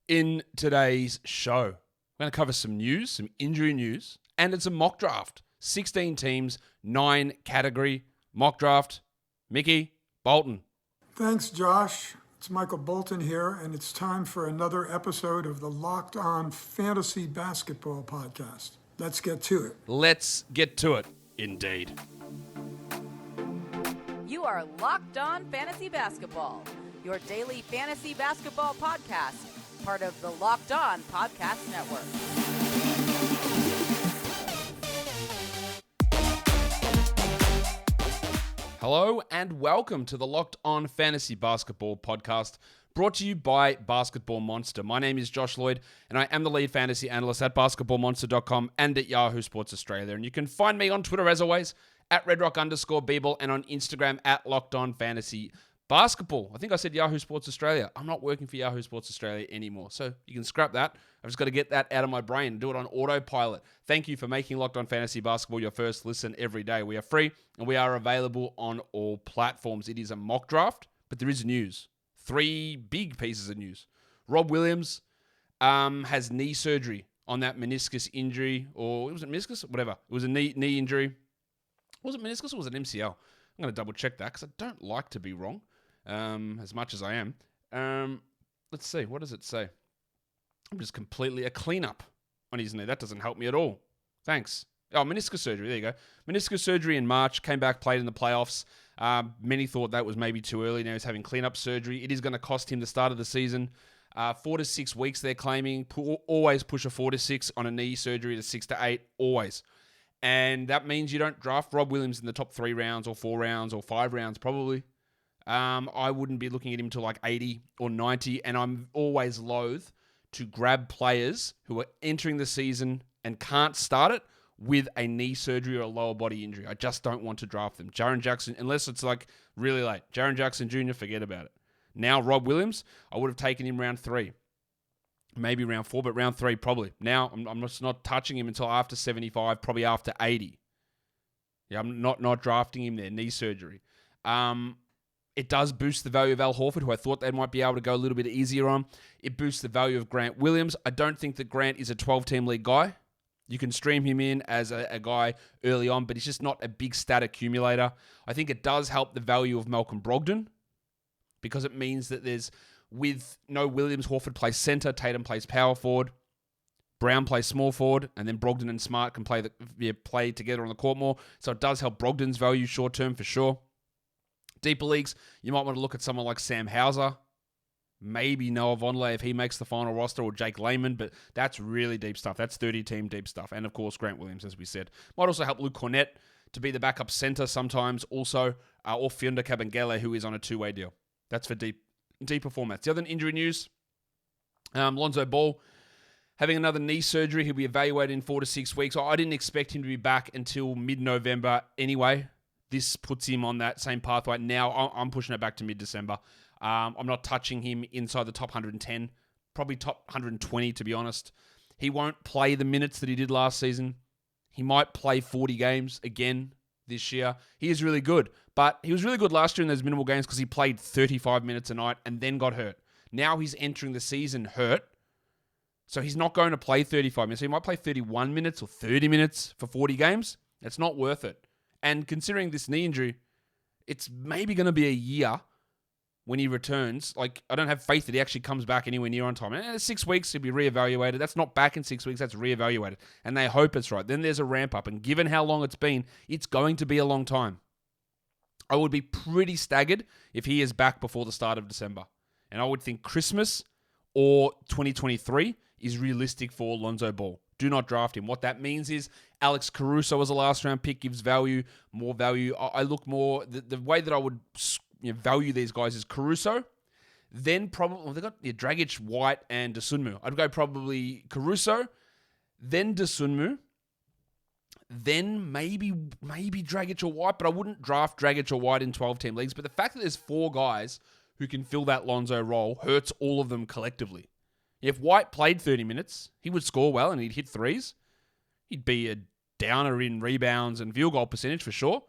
In today's show, we're going to cover some news, some injury news, and it's a mock draft. 16 teams, 9 category mock draft. Mickey, Bolton. Thanks, Josh. It's Michael Bolton here, and it's time for another episode of the Locked On Fantasy Basketball Podcast. Let's get to it. Let's get to it, indeed. You are Locked On Fantasy Basketball, your daily fantasy basketball podcast, part of the Locked On Podcast Network. Hello and welcome to the Locked On Fantasy Basketball Podcast, brought to you by Basketball Monster. My name is Josh Lloyd, and I am the lead fantasy analyst at basketballmonster.com and at Yahoo Sports Australia. And you can find me on Twitter, as always, at redrock_Beeble, and on Instagram at Locked On Fantasy Basketball. I think I said Yahoo Sports Australia. I'm not working for Yahoo Sports Australia anymore, so you can scrap that. I've just got to get that out of my brain and do it on autopilot. Thank you for making Locked On Fantasy Basketball your first listen every day. We are free, and we are available on all platforms. It is a mock draft, but there is news. 3 big pieces of news. Rob Williams has knee surgery on that meniscus injury, or was it meniscus? Whatever. It was a knee injury. Was it meniscus or was it MCL? I'm going to double check that because I don't like to be wrong. As much as I am. Let's see. What does it say? I'm just completely a cleanup on his knee. That doesn't help me at all. Thanks. Oh, meniscus surgery. There you go. Meniscus surgery in March. Came back, played in the playoffs. Many thought that was maybe too early. Now he's having cleanup surgery. It is going to cost him the start of the season. 4 to 6 weeks they're claiming. Always push a 4 to 6 on a knee surgery to 6 to 8. Always. And that means you don't draft Rob Williams in the top 3 rounds or 4 rounds or 5 rounds probably. I wouldn't be looking at him till like 80 or 90, and I'm always loath to grab players who are entering the season and can't start it with a knee surgery or a lower body injury. I just don't want to draft them. Jaren Jackson, unless it's like really late. Jaren Jackson Jr., forget about it. Now, Rob Williams, I would have taken him round 3. Maybe round 4, but round 3 probably. Now, I'm just not touching him until after 75, probably after 80. Yeah, I'm not drafting him there, knee surgery. It does boost the value of Al Horford, who I thought they might be able to go a little bit easier on. It boosts the value of Grant Williams. I don't think that Grant is a 12-team league guy. You can stream him in as a guy early on, but he's just not a big stat accumulator. I think it does help the value of Malcolm Brogdon because it means that with no Williams, Horford plays center, Tatum plays power forward, Brown plays small forward, and then Brogdon and Smart can play together on the court more. So it does help Brogdon's value short term for sure. Deeper leagues, you might want to look at someone like Sam Hauser, maybe Noah Vonleh if he makes the final roster, or Jake Layman, but that's really deep stuff. That's 30-team deep stuff. And, of course, Grant Williams, as we said. Might also help Luke Cornett to be the backup center sometimes also, or Fionda Kabengele, who is on a 2-way deal. That's for deeper formats. The other injury news, Lonzo Ball having another knee surgery. He'll be evaluated in 4 to 6 weeks. I didn't expect him to be back until mid-November anyway. This puts him on that same pathway. Now I'm pushing it back to mid-December. I'm not touching him inside the top 110, probably top 120 to be honest. He won't play the minutes that he did last season. He might play 40 games again this year. He is really good, but he was really good last year in those minimal games because he played 35 minutes a night and then got hurt. Now he's entering the season hurt, so he's not going to play 35 minutes. So he might play 31 minutes or 30 minutes for 40 games. It's not worth it. And considering this knee injury, it's maybe going to be a year when he returns. Like, I don't have faith that he actually comes back anywhere near on time. And 6 weeks, he'll be reevaluated. That's not back in 6 weeks, that's reevaluated. And they hope it's right. Then there's a ramp up. And given how long it's been, it's going to be a long time. I would be pretty staggered if he is back before the start of December. And I would think Christmas or 2023 is realistic for Lonzo Ball. Do not draft him. What that means is Alex Caruso as a last-round pick gives more value. I look more, the way that I would value these guys is Caruso, then probably, they've got Dragic, White, and Dosunmu. I'd go probably Caruso, then Dosunmu, then maybe Dragic or White, but I wouldn't draft Dragic or White in 12-team leagues. But the fact that there's 4 guys who can fill that Lonzo role hurts all of them collectively. If White played 30 minutes, he would score well and he'd hit threes. He'd be a downer in rebounds and field goal percentage for sure.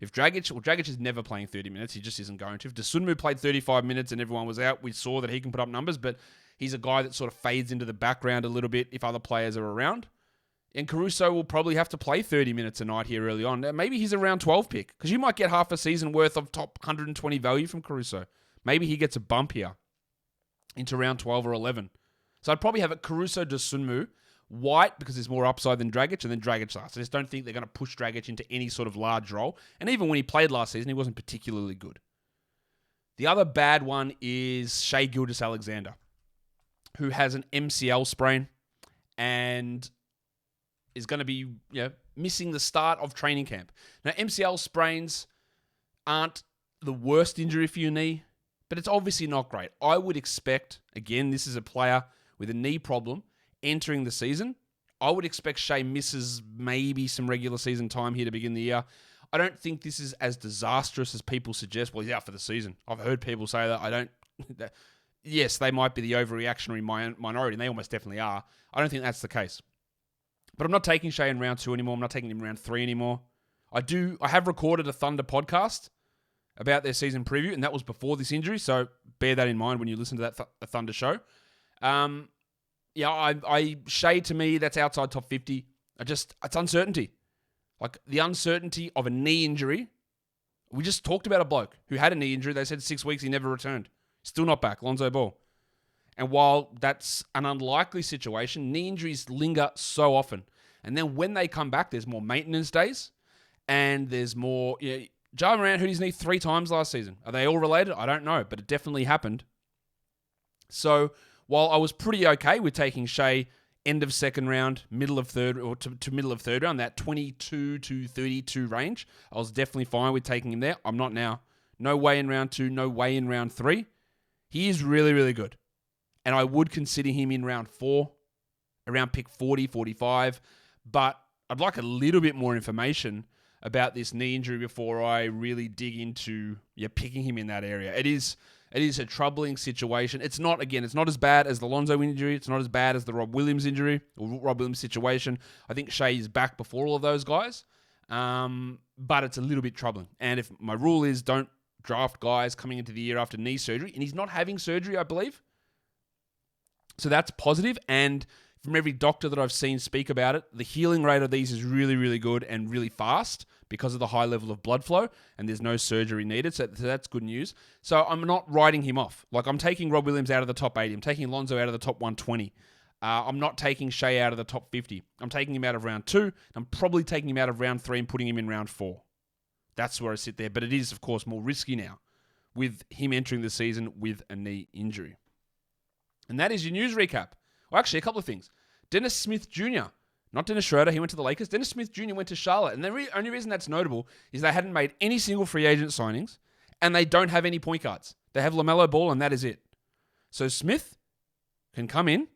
If Dragic is never playing 30 minutes. He just isn't going to. If Dosunmu played 35 minutes and everyone was out, we saw that he can put up numbers, but he's a guy that sort of fades into the background a little bit if other players are around. And Caruso will probably have to play 30 minutes a night here early on. Maybe he's a round 12 pick, because you might get half a season worth of top 120 value from Caruso. Maybe he gets a bump here into round 12 or 11. So I'd probably have it Caruso, Dosunmu, White, because there's more upside than Dragic, and then Dragic last. I just don't think they're going to push Dragic into any sort of large role. And even when he played last season, he wasn't particularly good. The other bad one is Shai Gilgeous-Alexander, who has an MCL sprain and is going to be missing the start of training camp. Now, MCL sprains aren't the worst injury for your knee, but it's obviously not great. I would expect, again, this is a player with a knee problem entering the season. I would expect Shai misses maybe some regular season time here to begin the year. I don't think this is as disastrous as people suggest. Well, he's out for the season. I've heard people say that. I don't... Yes, they might be the overreactionary minority, and they almost definitely are. I don't think that's the case. But I'm not taking Shai in round 2 anymore. I'm not taking him in round 3 anymore. I have recorded a Thunder podcast about their season preview, and that was before this injury, so bear that in mind when you listen to that Thunder show. Shai, to me, that's outside top 50. It's uncertainty. Like, the uncertainty of a knee injury. We just talked about a bloke who had a knee injury. They said 6 weeks, he never returned. Still not back, Lonzo Ball. And while that's an unlikely situation, knee injuries linger so often. And then when they come back, there's more maintenance days, and there's more... Ja Morant hurt his knee 3 times last season. Are they all related? I don't know, but it definitely happened. So while I was pretty okay with taking Shai end of second round, middle of third, or to middle of third round, that 22 to 32 range, I was definitely fine with taking him there. I'm not now. No way in round 2, no way in round 3. He is really, really good. And I would consider him in round 4, around pick 40, 45. But I'd like a little bit more information about this knee injury before I really dig into picking him in that area. It is a troubling situation. It's not as bad as the Lonzo injury. It's not as bad as the Rob Williams injury or Rob Williams situation. I think Shai is back before all of those guys. But it's a little bit troubling. And if my rule is don't draft guys coming into the year after knee surgery, and he's not having surgery, I believe. So that's positive. And from every doctor that I've seen speak about it, the healing rate of these is really, really good and really fast because of the high level of blood flow, and there's no surgery needed. So that's good news. So I'm not writing him off. Like, I'm taking Rob Williams out of the top 80. I'm taking Lonzo out of the top 120. I'm not taking Shai out of the top 50. I'm taking him out of round 2. I'm probably taking him out of round 3 and putting him in round 4. That's where I sit there. But it is, of course, more risky now with him entering the season with a knee injury. And that is your news recap. Well, actually, a couple of things. Dennis Smith Jr., not Dennis Schroeder, he went to the Lakers. Dennis Smith Jr. went to Charlotte. And the only reason that's notable is they hadn't made any single free agent signings, and they don't have any point guards. They have LaMelo Ball, and that is it. So Smith can come in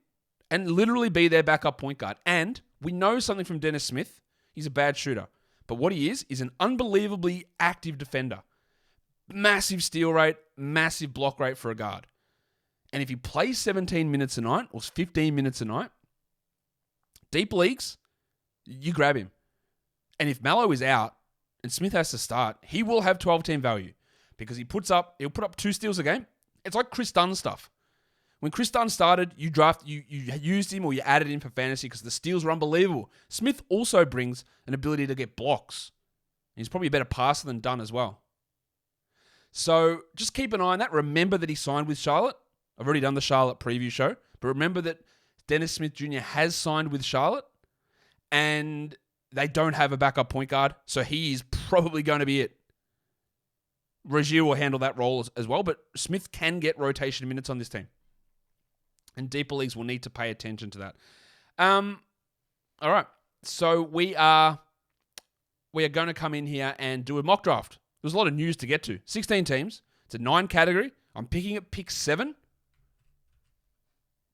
and literally be their backup point guard. And we know something from Dennis Smith. He's a bad shooter. But what he is an unbelievably active defender. Massive steal rate, massive block rate for a guard. And if he plays 17 minutes a night or 15 minutes a night, deep leagues, you grab him. And if Melo is out and Smith has to start, he will have 12-team value because he'll put up 2 steals a game. It's like Chris Dunn stuff. When Chris Dunn started, you used him or you added him for fantasy because the steals were unbelievable. Smith also brings an ability to get blocks. He's probably a better passer than Dunn as well. So just keep an eye on that. Remember that he signed with Charlotte. I've already done the Charlotte preview show. But remember that Dennis Smith Jr. has signed with Charlotte and they don't have a backup point guard. So he is probably going to be it. Rozier will handle that role as well. But Smith can get rotation minutes on this team. And deeper leagues will need to pay attention to that. All right. So we are going to come in here and do a mock draft. There's a lot of news to get to. 16 teams. It's a 9 category. I'm picking at pick 7.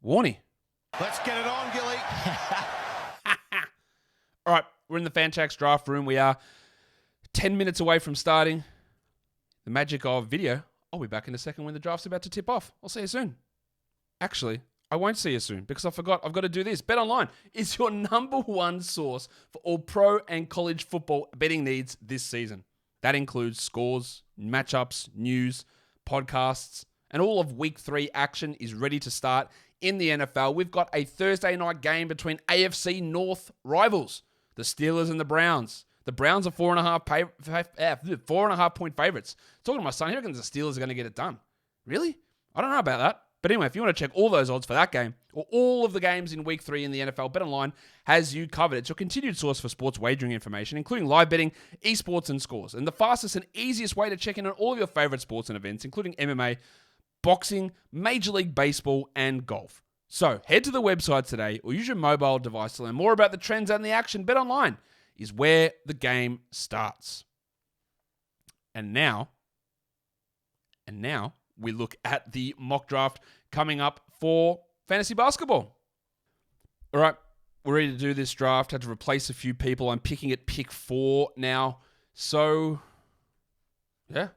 Warnie. Let's get it on, Gilly. All right. We're in the Fantrax draft room. We are 10 minutes away from starting. The magic of video. I'll be back in a second when the draft's about to tip off. I'll see you soon. Actually, I won't see you soon because I forgot I've got to do this. BetOnline is your number 1 source for all pro and college football betting needs this season. That includes scores, matchups, news, podcasts, and all of Week 3 action is ready to start in the NFL. We've got a Thursday night game between AFC North rivals, the Steelers and the Browns. The Browns are 4.5 point favorites. Talking to my son, he reckons the Steelers are going to get it done. Really? I don't know about that. But anyway, if you want to check all those odds for that game, or all of the games in Week 3 in the NFL, BetOnline has you covered. It's your continued source for sports wagering information, including live betting, esports, and scores. And the fastest and easiest way to check in on all of your favorite sports and events, including MMA, boxing, Major League Baseball, and golf. So head to the website today or use your mobile device to learn more about the trends and the action. BetOnline is where the game starts. And now we look at the mock draft coming up for fantasy basketball. All right, we're ready to do this draft. Had to replace a few people. I'm picking at pick 4 now. So, yeah,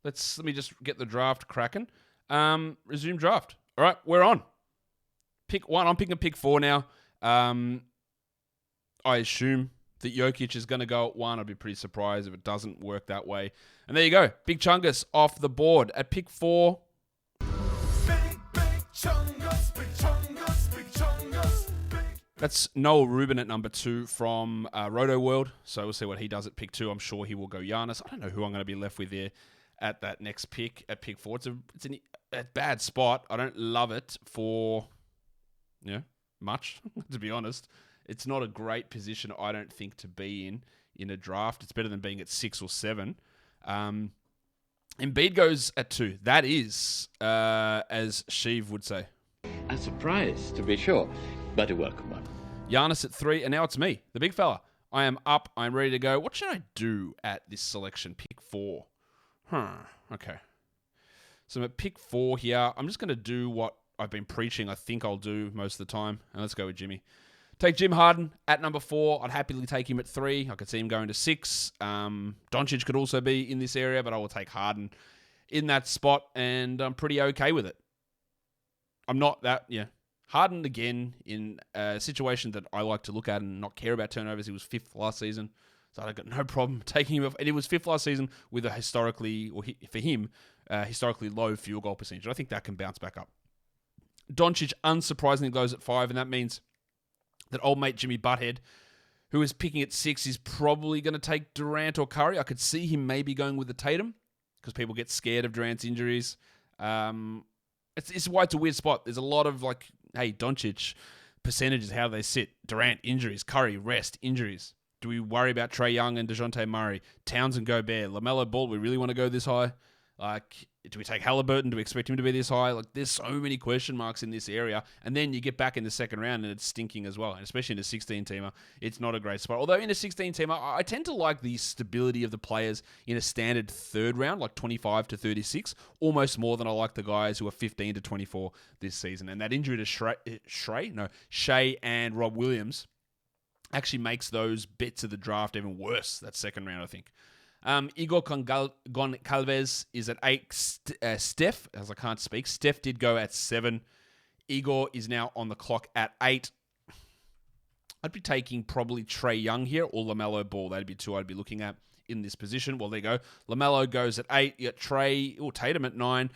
let me just get the draft cracking. Resume draft. All right, we're on. Pick 1. I'm picking pick 4 now. I assume that Jokic is going to go at 1. I'd be pretty surprised if it doesn't work that way. And there you go. Big Chungus off the board. At pick 4. That's Noel Rubin at number 2 from Roto World. So we'll see what he does at pick 2. I'm sure he will go Giannis. I don't know who I'm going to be left with there at that next pick, at pick 4. It's a bad spot. I don't love it for much, to be honest. It's not a great position, I don't think, to be in a draft. It's better than being at 6 or 7. Embiid goes at 2. That is, as Sheev would say, a surprise, to be sure, but a welcome one. Giannis at 3, and now it's me, the big fella. I am up. I'm ready to go. What should I do at this selection? Pick 4. Okay. So I'm at pick 4 here. I'm just going to do what I've been preaching I think I'll do most of the time. And let's go with Jimmy. Take Jim Harden at number 4. I'd happily take him at 3. I could see him going to 6. Doncic could also be in this area, but I will take Harden in that spot, and I'm pretty okay with it. I'm not that, Harden, again, in a situation that I like to look at and not care about turnovers. He was 5th last season, so I've got no problem taking him off. And it was 5th last season with a historically low field goal percentage. I think that can bounce back up. Doncic, unsurprisingly, goes at 5, and that means that old mate Jimmy Butthead, who is picking at 6, is probably going to take Durant or Curry. I could see him maybe going with the Tatum because people get scared of Durant's injuries. It's why it's a weird spot. There's a lot of Doncic percentages, how they sit. Durant, injuries. Curry, rest, injuries. Do we worry about Trae Young and DeJounte Murray? Towns and Gobert. LaMelo Ball, we really want to go this high? Do we take Halliburton? Do we expect him to be this high? There's so many question marks in this area. And then you get back in the second round and it's stinking as well. And especially in a 16-teamer, it's not a great spot. Although in a 16-teamer, I tend to like the stability of the players in a standard third round, like 25 to 36, almost more than I like the guys who are 15 to 24 this season. And that injury to Shai and Rob Williams actually makes those bits of the draft even worse, that second round, I think. Igor Goncalves is at 8. Steph, as I can't speak, Steph did go at 7. Igor is now on the clock at 8. I'd be taking probably Trae Young here or LaMelo Ball. That'd be 2 I'd be looking at in this position. Well, there you go. LaMelo goes at 8. You got Trae or Tatum at 9.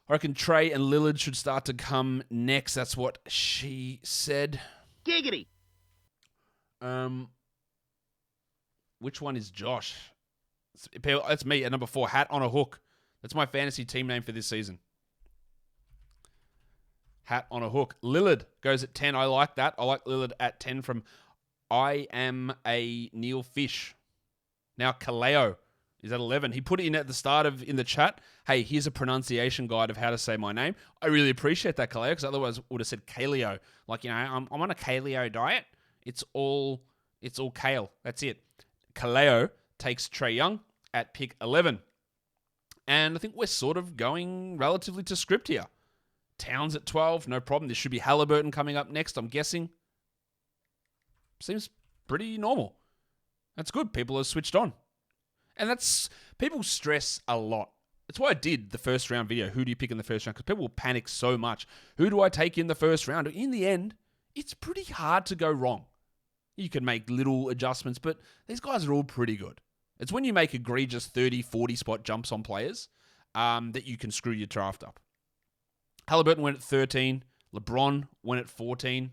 I reckon Trae and Lillard should start to come next. That's what she said. Giggity. Which one is Josh? That's me at number 4, Hat on a Hook. That's my fantasy team name for this season. Hat on a Hook. Lillard goes at 10. I like that. I like Lillard at 10 from I Am a Neil Fish. Now Kaleo is at 11. He put it in at the start in the chat. Hey, here's a pronunciation guide of how to say my name. I really appreciate that, Kaleo, because otherwise I would have said Kaleo. I'm on a Kaleo diet. It's all kale. That's it. Kaleo takes Trae Young at pick 11. And I think we're sort of going relatively to script here. Towns at 12, no problem. There should be Halliburton coming up next, I'm guessing. Seems pretty normal. That's good. People are switched on. And people stress a lot. That's why I did the first round video. Who do you pick in the first round? Because people will panic so much. Who do I take in the first round? In the end, it's pretty hard to go wrong. You can make little adjustments, but these guys are all pretty good. It's when you make egregious 30, 40 spot jumps on players that you can screw your draft up. Halliburton went at 13. LeBron went at 14.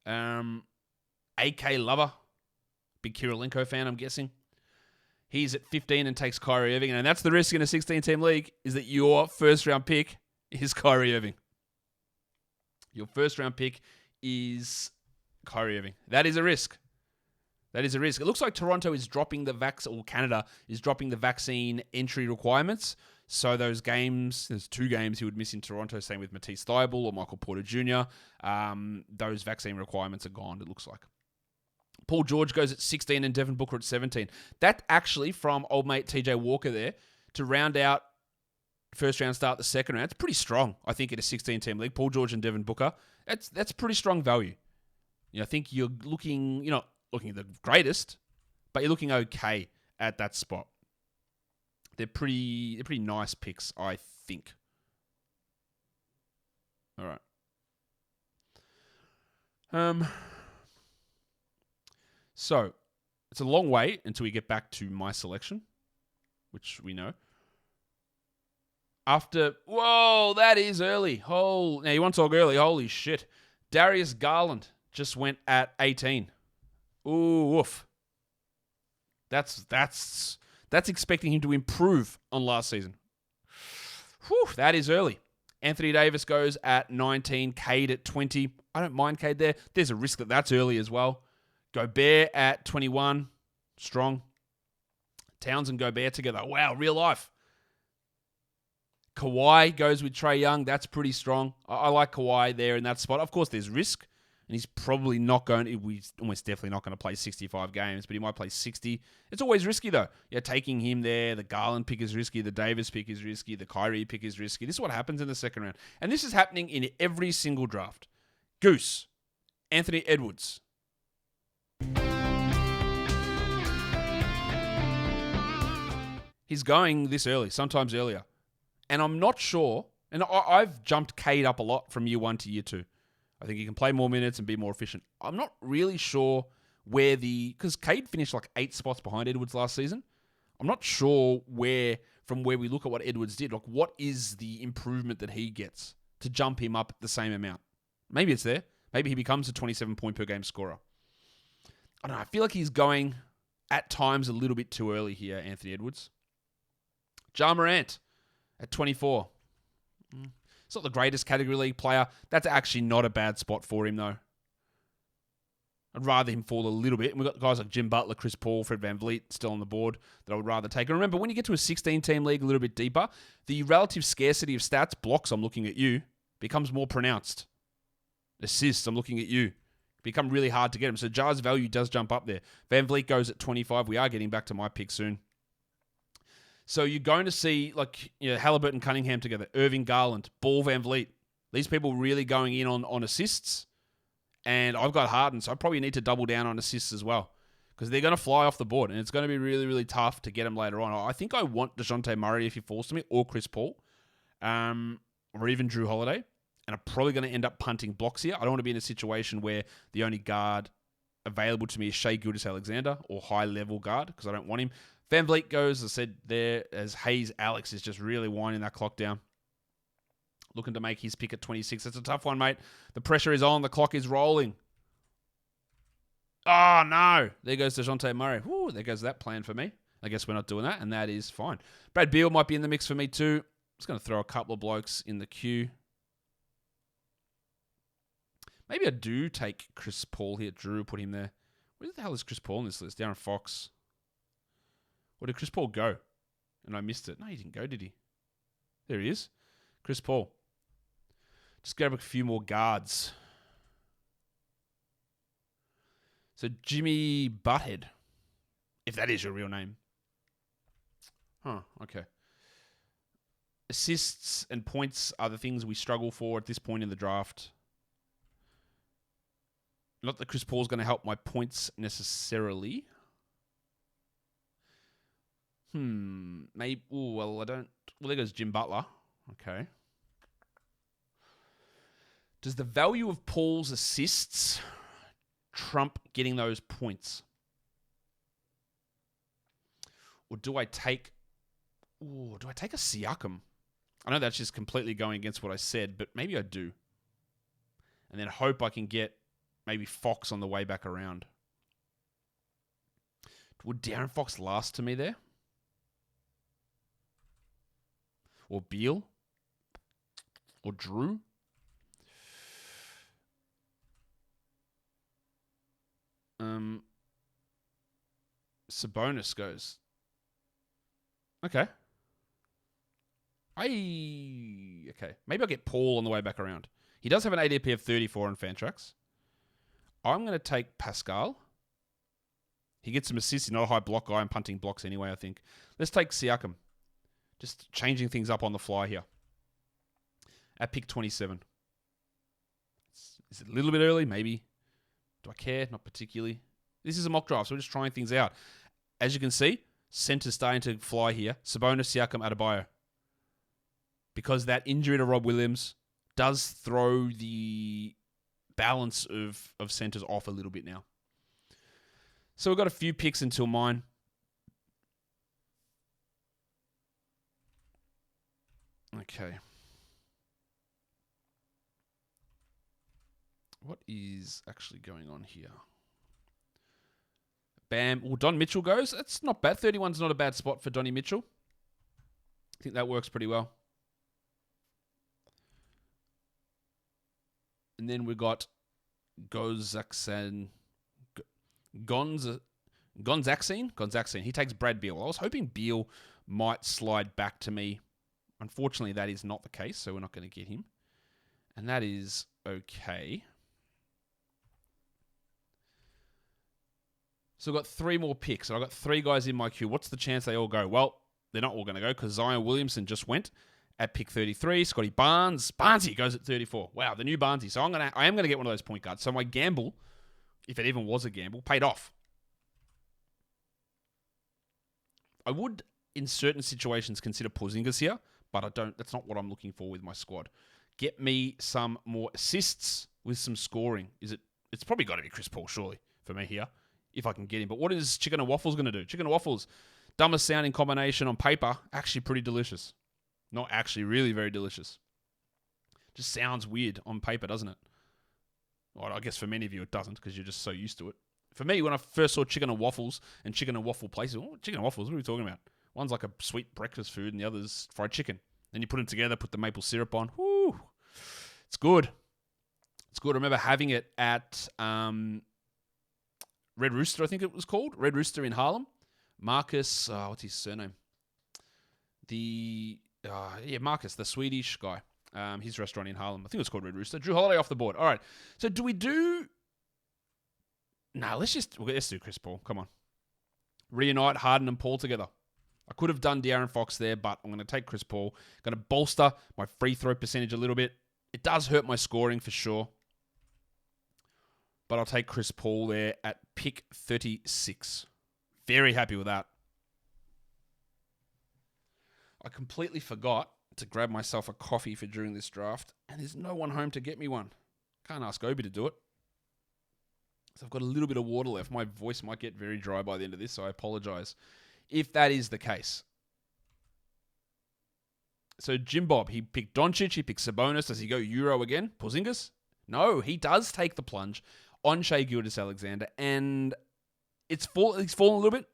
AK Lover, big Kirilenko fan, I'm guessing. He's at 15 and takes Kyrie Irving. And that's the risk in a 16-team league, is that your first-round pick is Kyrie Irving. Your first-round pick is Kyrie Irving. That is a risk. That is a risk. It looks like Toronto is dropping or Canada is dropping the vaccine entry requirements. So those games, there's 2 games he would miss in Toronto, same with Matisse Thybulle or Michael Porter Jr. Those vaccine requirements are gone, it looks like. Paul George goes at 16 and Devin Booker at 17. That actually, from old mate TJ Walker there, to round out first round start the second round, it's pretty strong, I think, in a 16-team league. Paul George and Devin Booker, that's pretty strong value. I think you're looking, you're not looking at the greatest, but you're looking okay at that spot. They're pretty nice picks, I think. All right. So, it's a long way until we get back to my selection, which we know. Whoa, that is early. Now, you want to talk early? Holy shit. Darius Garland just went at 18. Ooh, woof. That's expecting him to improve on last season. Whew, that is early. Anthony Davis goes at 19, Cade at 20. I don't mind Cade there. There's a risk that that's early as well. Gobert at 21, strong. Towns and Gobert together. Wow, real life. Kawhi goes with Trae Young. That's pretty strong. I like Kawhi there in that spot. Of course, there's risk. And he's probably not going to, he's almost definitely not going to play 65 games, but he might play 60. It's always risky, though. Yeah, taking him there, the Garland pick is risky, the Davis pick is risky, the Kyrie pick is risky. This is what happens in the second round. And this is happening in every single draft. Goose, Anthony Edwards. He's going this early, sometimes earlier. And I'm not sure, and I've jumped Cade up a lot from year 1 to year 2. I think he can play more minutes and be more efficient. I'm not really sure because Cade finished like 8 spots behind Edwards last season. I'm not sure from where we look at what Edwards did, like what is the improvement that he gets to jump him up the same amount. Maybe it's there. Maybe he becomes a 27-point per game scorer. I don't know. I feel like he's going at times a little bit too early here, Anthony Edwards. Ja Morant at 24. It's not the greatest category league player. That's actually not a bad spot for him, though. I'd rather him fall a little bit. And we've got guys like Jim Butler, Chris Paul, Fred VanVleet still on the board that I would rather take. And remember, when you get to a 16-team league a little bit deeper, the relative scarcity of stats, blocks, I'm looking at you, becomes more pronounced. Assists, I'm looking at you. Become really hard to get him. So Ja's value does jump up there. VanVleet goes at 25. We are getting back to my pick soon. So you're going to see Halliburton, Cunningham together, Irving, Garland, Ball, VanVleet. These people really going in on assists. And I've got Harden, so I probably need to double down on assists as well. Because they're going to fly off the board. And it's going to be really, really tough to get them later on. I think I want DeJounte Murray if he falls to me, or Chris Paul. Or even Drew Holiday. And I'm probably going to end up punting blocks here. I don't want to be in a situation where the only guard available to me is Shai Gilgeous-Alexander or high-level guard, because I don't want him. VanVleet goes, as I said there, as Hayes Alex is just really winding that clock down. Looking to make his pick at 26. That's a tough one, mate. The pressure is on. The clock is rolling. Oh, no. There goes DeJounte Murray. Woo, there goes that plan for me. I guess we're not doing that, and that is fine. Brad Beal might be in the mix for me too. Just going to throw a couple of blokes in the queue. Maybe I do take Chris Paul here. Drew, put him there. Where the hell is Chris Paul in this list? Darren Fox. Where did Chris Paul go? And I missed it. No, he didn't go, did he? There he is. Chris Paul. Just grab a few more guards. So Jimmy Butthead. If that is your real name. Huh, okay. Assists and points are the things we struggle for at this point in the draft. Not that Chris Paul's going to help my points necessarily. Maybe. Oh, well, I don't. Well, there goes Jim Butler. Okay. Does the value of Paul's assists trump getting those points? Or do I take a Siakam? I know that's just completely going against what I said, but maybe I do. And then hope I can get maybe Fox on the way back around. Would De'Aaron Fox last to me there? Or Beal? Or Drew? Sabonis goes. Okay. Okay. Maybe I'll get Paul on the way back around. He does have an ADP of 34 on Fantrax. I'm going to take Pascal. He gets some assists. He's not a high block guy. I'm punting blocks anyway, I think. Let's take Siakam. Just changing things up on the fly here. At pick 27. Is it a little bit early? Maybe. Do I care? Not particularly. This is a mock draft, so we're just trying things out. As you can see, center's starting to fly here. Sabonis, Siakam, Adebayo. Because that injury to Rob Williams does throw the balance of centers off a little bit now. So we've got a few picks until mine. Okay. What is actually going on here? Bam. Well, Don Mitchell goes. That's not bad. 31's not a bad spot for Donnie Mitchell. I think that works pretty well. And then we got Gonzaxine. He takes Brad Beal. I was hoping Beal might slide back to me. Unfortunately, that is not the case, so we're not going to get him. And that is okay. So I've got 3 more picks. I've got 3 guys in my queue. What's the chance they all go? Well, they're not all going to go because Zion Williamson just went at pick 33. Scotty Barnesy goes at 34. Wow, the new Barnesy. So I am going to get one of those point guards. So my gamble, if it even was a gamble, paid off. I would, in certain situations, consider Porzingis here, but I don't. That's not what I'm looking for with my squad. Get me some more assists with some scoring. It's probably got to be Chris Paul, surely, for me here, if I can get him. But what is Chicken and Waffles going to do? Chicken and Waffles, dumbest sounding combination on paper, actually pretty delicious. Not actually, really very delicious. Just sounds weird on paper, doesn't it? Well, I guess for many of you it doesn't because you're just so used to it. For me, when I first saw Chicken and Waffles and Chicken and Waffle places, Chicken and Waffles, what are we talking about? One's like a sweet breakfast food and the other's fried chicken. Then you put them together, put the maple syrup on. Whoo! It's good. It's good. I remember having it at Red Rooster, I think it was called. Red Rooster in Harlem. Marcus, what's his surname? Marcus, the Swedish guy. His restaurant in Harlem. I think it was called Red Rooster. Drew Holiday off the board. All right. So do we do... No, let's do Chris Paul. Come on. Reunite Harden and Paul together. I could have done De'Aaron Fox there, but I'm going to take Chris Paul. Going to bolster my free throw percentage a little bit. It does hurt my scoring for sure. But I'll take Chris Paul there at pick 36. Very happy with that. I completely forgot to grab myself a coffee for during this draft, and there's no one home to get me one. Can't ask Obi to do it. So I've got a little bit of water left. My voice might get very dry by the end of this, so I apologize if that is the case. So Jim Bob, he picked Doncic, he picked Sabonis. Does he go Euro again? Porzingis? No, he does take the plunge on Shai Gilgeous-Alexander, and he's fallen a little bit.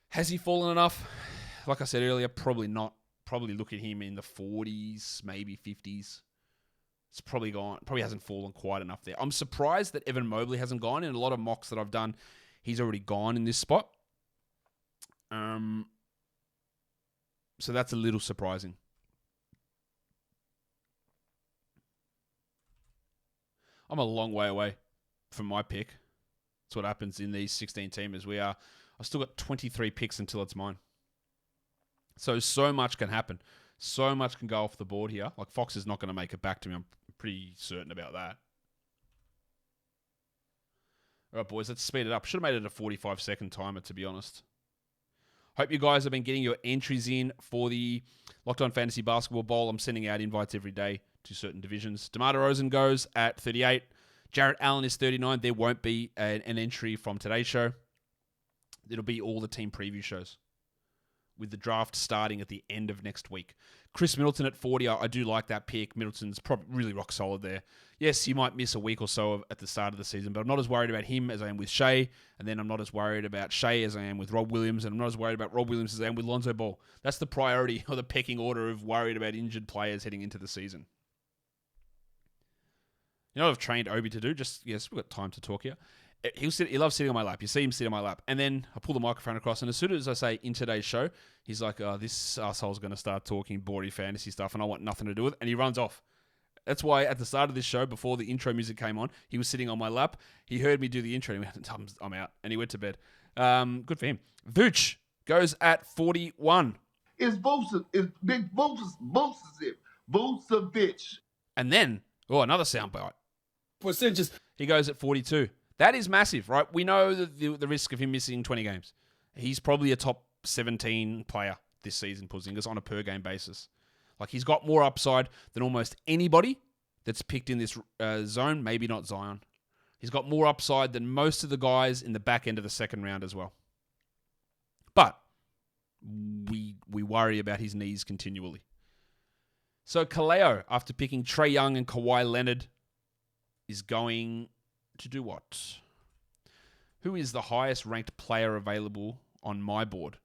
Has he fallen enough? Like I said earlier, probably not. Probably look at him in the 40s, maybe 50s. It's probably gone. Probably hasn't fallen quite enough there. I'm surprised that Evan Mobley hasn't gone. In a lot of mocks that I've done, he's already gone in this spot. So that's a little surprising. I'm a long way away from my pick. That's what happens in these 16 teamers. I've still got 23 picks until it's mine. So much can happen. So much can go off the board here. Like Fox is not going to make it back to me. I'm pretty certain about that. All right, boys, let's speed it up. Should have made it a 45-second timer, to be honest. Hope you guys have been getting your entries in for the Locked On Fantasy Basketball Bowl. I'm sending out invites every day to certain divisions. DeMar DeRozan goes at 38. Jarrett Allen is 39. There won't be an entry from today's show. It'll be all the team preview shows. with the draft starting at the end of next week. Chris Middleton at 40, I do like that pick. Middleton's probably really rock solid there. Yes, he might miss a week or so at the start of the season, but I'm not as worried about him as I am with Shai, and then I'm not as worried about Shai as I am with Rob Williams, and I'm not as worried about Rob Williams as I am with Lonzo Ball. That's the priority or the pecking order of worried about injured players heading into the season. You know what I've trained Obi to do? Yes, we've got time to talk here. He loves sitting on my lap. You see him sit on my lap. And then I pull the microphone across, and as soon as I say, in today's show, he's like, oh, this asshole's going to start talking boring fantasy stuff, and I want nothing to do with it. And he runs off. That's why at the start of this show, before the intro music came on, he was sitting on my lap. He heard me do the intro, and he went, I'm out. And he went to bed. Good for him. Vooch goes at 41. It's Big Vucevic. And then, another soundbite. Percentages. He goes at 42. That is massive, right? We know the risk of him missing 20 games. He's probably a top 17 player this season, Porzingis, on a per-game basis. Like, he's got more upside than almost anybody that's picked in this zone, maybe not Zion. He's got more upside than most of the guys in the back end of the second round as well. But we worry about his knees continually. So Kaleo, after picking Trae Young and Kawhi Leonard, is going to do what? Who is the highest ranked player available on my board?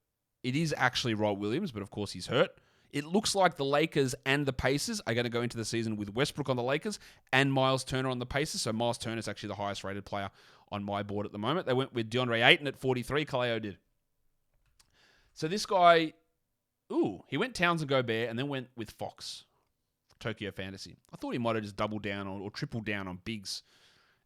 It is actually Rob Williams, but of course he's hurt. It looks like the Lakers and the Pacers are going to go into the season with Westbrook on the Lakers and Miles Turner on the Pacers. So Miles Turner is actually the highest rated player on my board at the moment. They went with DeAndre Ayton at 43. Kaleo did. So this guy, he went Towns and Gobert and then went with Fox, Tokyo Fantasy. I thought he might have just doubled down or tripled down on bigs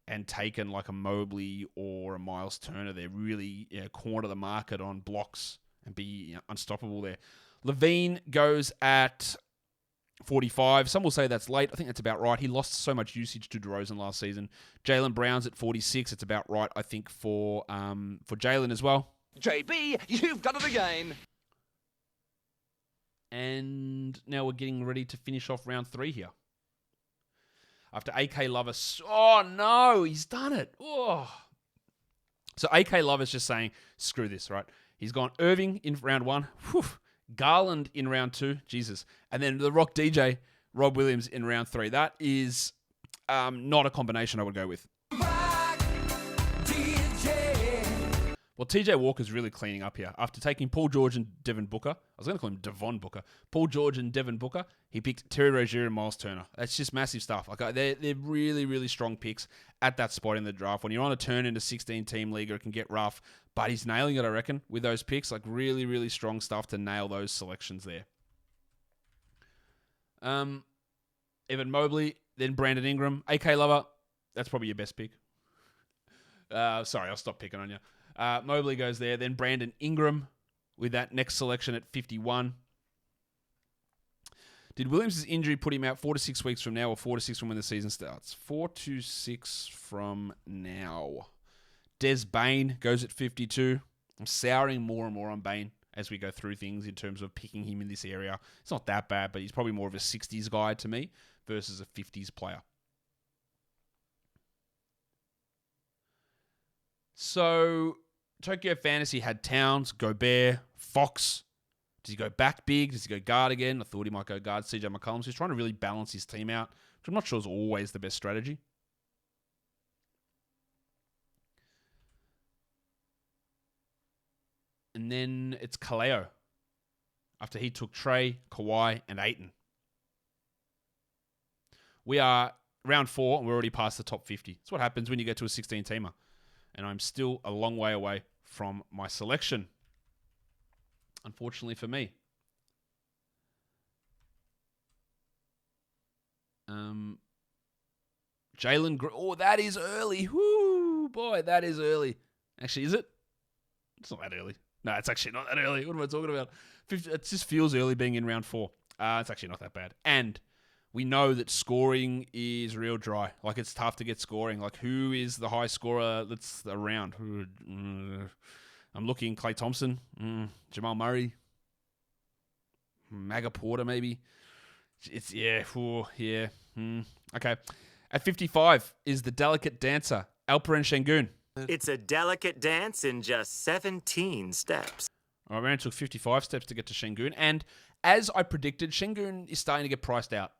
and taken like a Mobley or a Miles Turner. They're really corner the market on blocks and be unstoppable there. Levine goes at 45. Some will say that's late. I think that's about right. He lost so much usage to DeRozan last season. Jaylen Brown's at 46. It's about right, I think, for Jaylen as well. JB, you've done it again. And now we're getting ready to finish off round 3 here. After AK Lover... Oh, no! He's done it! Oh. So AK Lover's just saying, screw this, right? He's gone Irving in round 1. Whew. Garland in round 2. Jesus. And then the Rock DJ, Rob Williams in round 3. That is not a combination I would go with. Well, TJ Walker's really cleaning up here. After taking Paul George and Devin Booker, I was going to call him Devon Booker. Paul George and Devin Booker, he picked Terry Rozier and Miles Turner. That's just massive stuff. Like they're really, really strong picks at that spot in the draft. When you're on a turn into 16-team league, it can get rough. But he's nailing it, I reckon, with those picks. Like really, really strong stuff to nail those selections there. Evan Mobley, then Brandon Ingram. AK Lover, that's probably your best pick. Sorry, I'll stop picking on you. Mobley goes there. Then Brandon Ingram with that next selection at 51. Did Williams' injury put him out 4 to 6 weeks from now or 4 to 6 from when the season starts? 4 to 6 from now. Des Bane goes at 52. I'm souring more and more on Bane as we go through things in terms of picking him in this area. It's not that bad, but he's probably more of a 60s guy to me versus a 50s player. So Tokyo Fantasy had Towns, Gobert, Fox. Does he go back big? Does he go guard again? I thought he might go guard CJ McCollum. So he's trying to really balance his team out, which I'm not sure is always the best strategy. And then it's Kaleo after he took Trae, Kawhi, and Ayton. We are round 4 and we're already past the top 50. That's what happens when you get to a 16-teamer. And I'm still a long way away from my selection. Unfortunately for me. That is early. Whoo, boy, that is early. Actually, is it? It's not that early. No, it's actually not that early. What am I talking about? It just feels early being in round 4. It's actually not that bad. And we know that scoring is real dry. Like, it's tough to get scoring. Like, who is the high scorer that's around? I'm looking Klay Thompson, Jamal Murray, Maga Porter maybe. Okay. At 55 is the delicate dancer, Alperen Şengün. It's a delicate dance in just 17 steps. I ran took 55 steps to get to Şengün. And as I predicted, Şengün is starting to get priced out.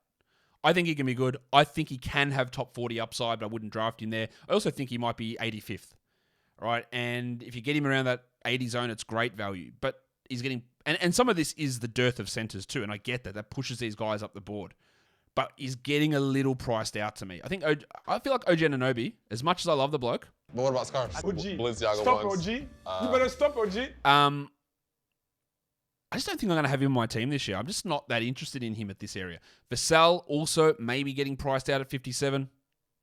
I think he can be good. I think he can have top 40 upside, but I wouldn't draft him there. I also think he might be 85th. All right. And if you get him around that 80 zone, it's great value. But he's getting... And some of this is the dearth of centers too. And I get that. That pushes these guys up the board. But he's getting a little priced out to me. I feel like OG Anunoby, as much as I love the bloke... But what about scarves? OG. Balenciaga Stop ones. OG. You better stop OG. I just don't think I'm going to have him on my team this year. I'm just not that interested in him at this area. Vassell also maybe getting priced out at 57.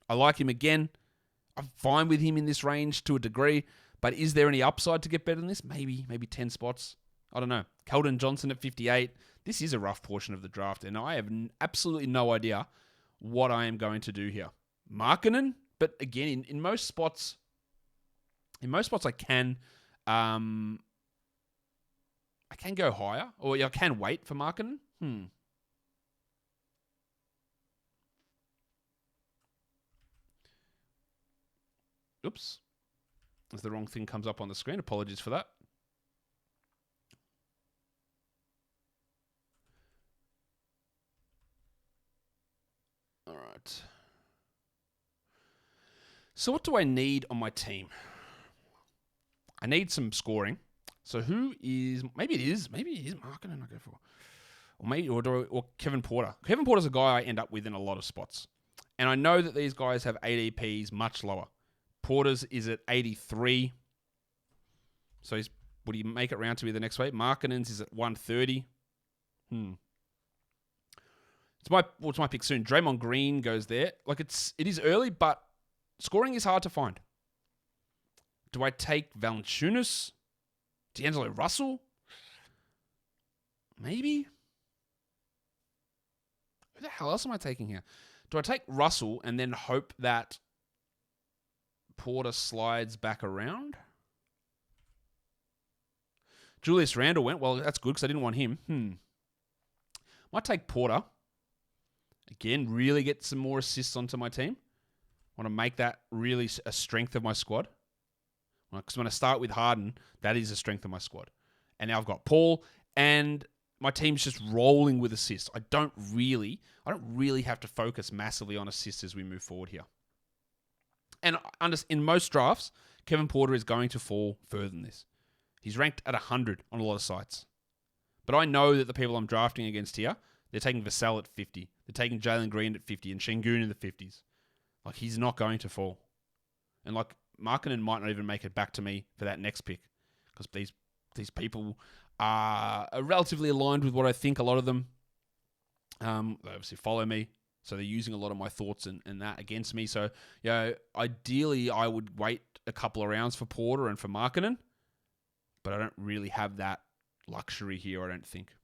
I like him again. I'm fine with him in this range to a degree. But is there any upside to get better than this? Maybe 10 spots. I don't know. Keldon Johnson at 58. This is a rough portion of the draft, and I have absolutely no idea what I am going to do here. Markkanen, but again, in most spots, I can go higher, or I can wait for Markkanen. Oops. As the wrong thing comes up on the screen. Apologies for that. All right. So what do I need on my team? I need some scoring. So maybe it is Markkanen I go for. Or Kevin Porter. Kevin Porter's a guy I end up with in a lot of spots. And I know that these guys have ADPs much lower. Porter's is at 83. So would he make it round to me the next week? Markkanen's is at 130. It's my pick soon. Draymond Green goes there. It is early, but scoring is hard to find. Do I take Valanciunas? D'Angelo Russell? Maybe? Who the hell else am I taking here? Do I take Russell and then hope that Porter slides back around? Julius Randle went. Well, that's good because I didn't want him. Might take Porter. Again, really get some more assists onto my team. I want to make that really a strength of my squad. Because when I start with Harden, that is a strength of my squad. And now I've got Paul, and my team's just rolling with assists. I don't really have to focus massively on assists as we move forward here. And in most drafts, Kevin Porter is going to fall further than this. He's ranked at 100 on a lot of sites. But I know that the people I'm drafting against here, they're taking Vassell at 50. They're taking Jalen Green at 50 and Şengün in the 50s. He's not going to fall. And Markkanen might not even make it back to me for that next pick. Because these people are relatively aligned with what I think, a lot of them. They obviously follow me. So they're using a lot of my thoughts and that against me. So, ideally I would wait a couple of rounds for Porter and for Markkanen. But I don't really have that luxury here, I don't think.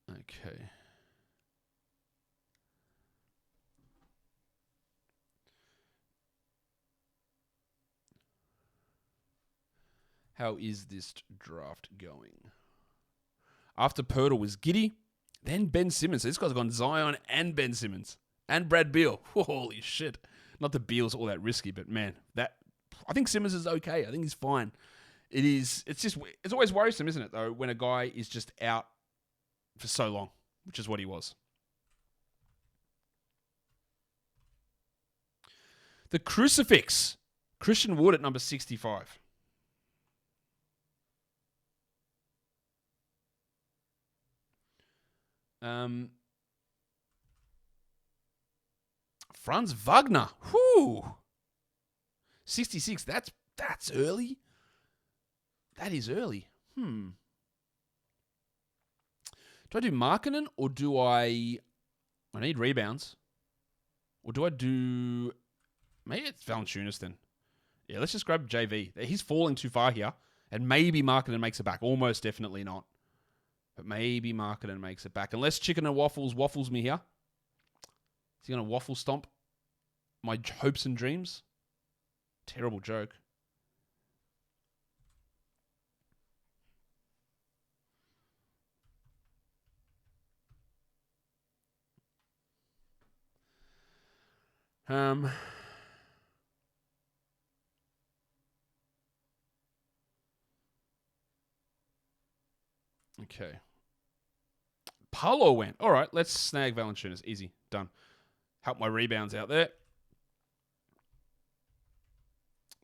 Okay. How is this draft going? After Pirtle was Giddey, then Ben Simmons. So this guy's gone Zion and Ben Simmons. And Brad Beal. Holy shit. Not that Beal's all that risky, but man, I think Simmons is okay. I think he's fine. It's always worrisome, isn't it, though, when a guy is just out for so long, which is what he was. The Crucifix. Christian Wood at number 65. Franz Wagner. Whoo. 66. That's early. That is early. Do I do Markkanen or do I need rebounds? Or do I do... Maybe it's Valanciunas then. Yeah, let's just grab JV. He's falling too far here. And maybe Markkanen makes it back. Almost definitely not. But maybe Markkanen makes it back. Unless Chicken and waffles me here. Is he going to waffle stomp my hopes and dreams? Terrible joke. Um. Okay. Paulo went. All right, let's snag Valanciunas. Easy. Done. Help my rebounds out there.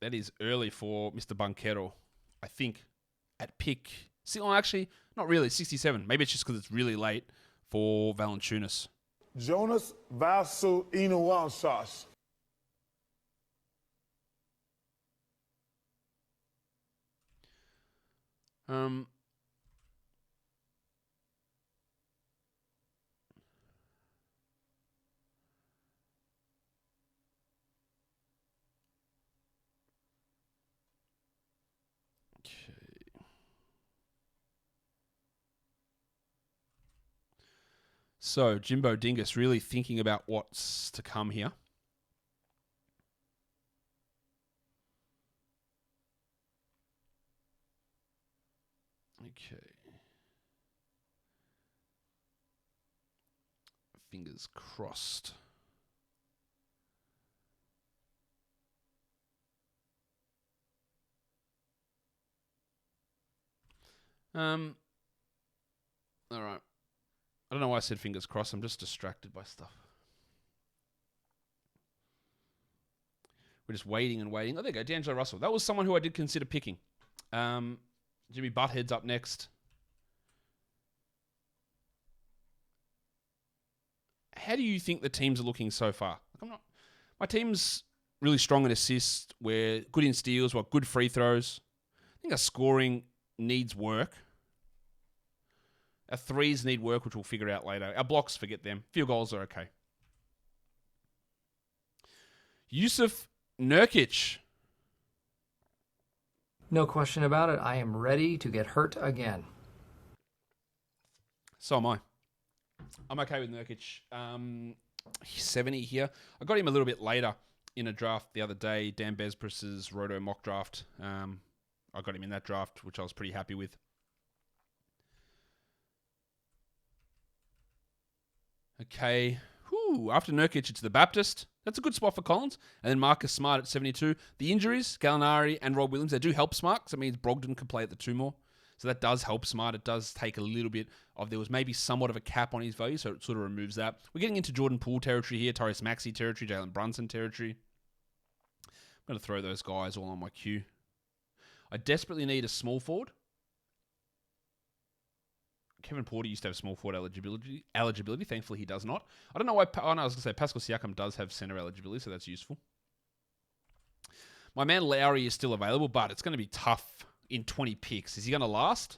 That is early for Mr. Banchero, I think, at pick. See, well, actually, not really. 67. Maybe it's just because it's really late for Valanciunas. Jonas Valanciunas. Um. So, Jimbo Dingus really thinking about what's to come here. Okay. Fingers crossed. All right. I don't know why I said fingers crossed. I'm just distracted by stuff. We're just waiting and waiting. Oh, there you go. D'Angelo Russell. That was someone who I did consider picking. Jimmy Butthead's up next. How do you think the teams are looking so far? My team's really strong in assists. We're good in steals. We're good free throws. I think our scoring needs work. Our threes need work, which we'll figure out later. Our blocks, forget them. Field goals are okay. Yusuf Nurkic. No question about it. I am ready to get hurt again. So am I. I'm okay with Nurkic. He's 70 here. I got him a little bit later in a draft the other day. Dan Besbris's Roto mock draft. I got him in that draft, which I was pretty happy with. Okay. After Nurkic, it's the Baptist. That's a good spot for Collins. And then Marcus Smart at 72. The injuries, Gallinari and Rob Williams, they do help Smart because it means Brogdon can play at the 2 more. So that does help Smart. It does take a little bit of, there was maybe somewhat of a cap on his value, so it sort of removes that. We're getting into Jordan Poole territory here, Tyrese Maxey territory, Jalen Brunson territory. I'm going to throw those guys all on my queue. I desperately need a small forward. Kevin Porter used to have small forward eligibility. Thankfully, he does not. I don't know why. I was going to say Pascal Siakam does have center eligibility, so that's useful. My man Lowry is still available, but it's going to be tough in 20 picks. Is he going to last?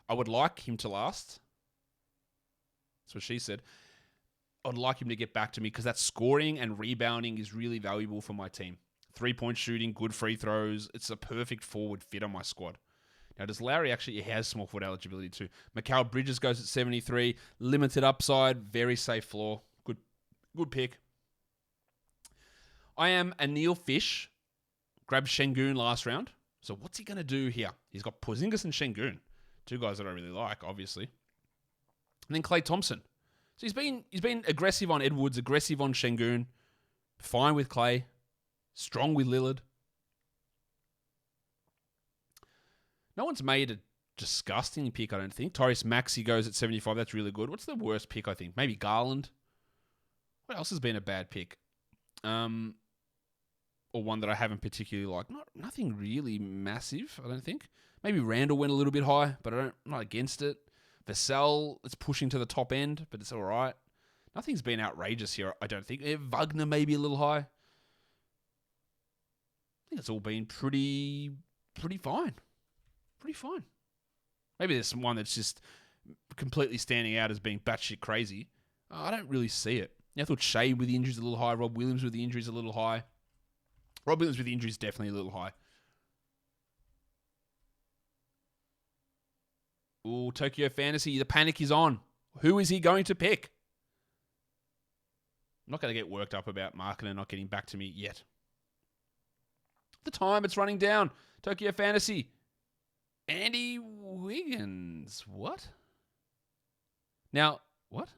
I would like him to last. That's what she said. I would like him to get back to me because that scoring and rebounding is really valuable for my team. 3-point shooting, good free throws. It's a perfect forward fit on my squad. Now, does Lowry actually has small forward eligibility too? Mikal Bridges goes at 73. Limited upside, very safe floor. Good pick. I am a Neil Fish. Grabbed Şengün last round. So what's he going to do here? He's got Porzingis and Şengün. 2 guys that I really like, obviously. And then Klay Thompson. So he's been aggressive on Edwards, aggressive on Şengün. Fine with Klay. Strong with Lillard. No one's made a disgusting pick, I don't think. Tyrese Maxey goes at 75. That's really good. What's the worst pick, I think? Maybe Garland. What else has been a bad pick? Or one that I haven't particularly liked. Nothing really massive, I don't think. Maybe Randall went a little bit high, but I'm not against it. Vassell, it's pushing to the top end, but it's all right. Nothing's been outrageous here, I don't think. Wagner maybe a little high. I think it's all been pretty fine. Pretty fine. Maybe there's one that's just completely standing out as being batshit crazy. I don't really see it. I thought Shai with the injuries a little high. Rob Williams with the injuries a little high. Rob Williams with the injuries definitely a little high. Ooh, Tokyo Fantasy. The panic is on. Who is he going to pick? I'm not going to get worked up about Markkanen not getting back to me yet. The time, it's running down. Tokyo Fantasy. Andy Wiggins. What? Now, what?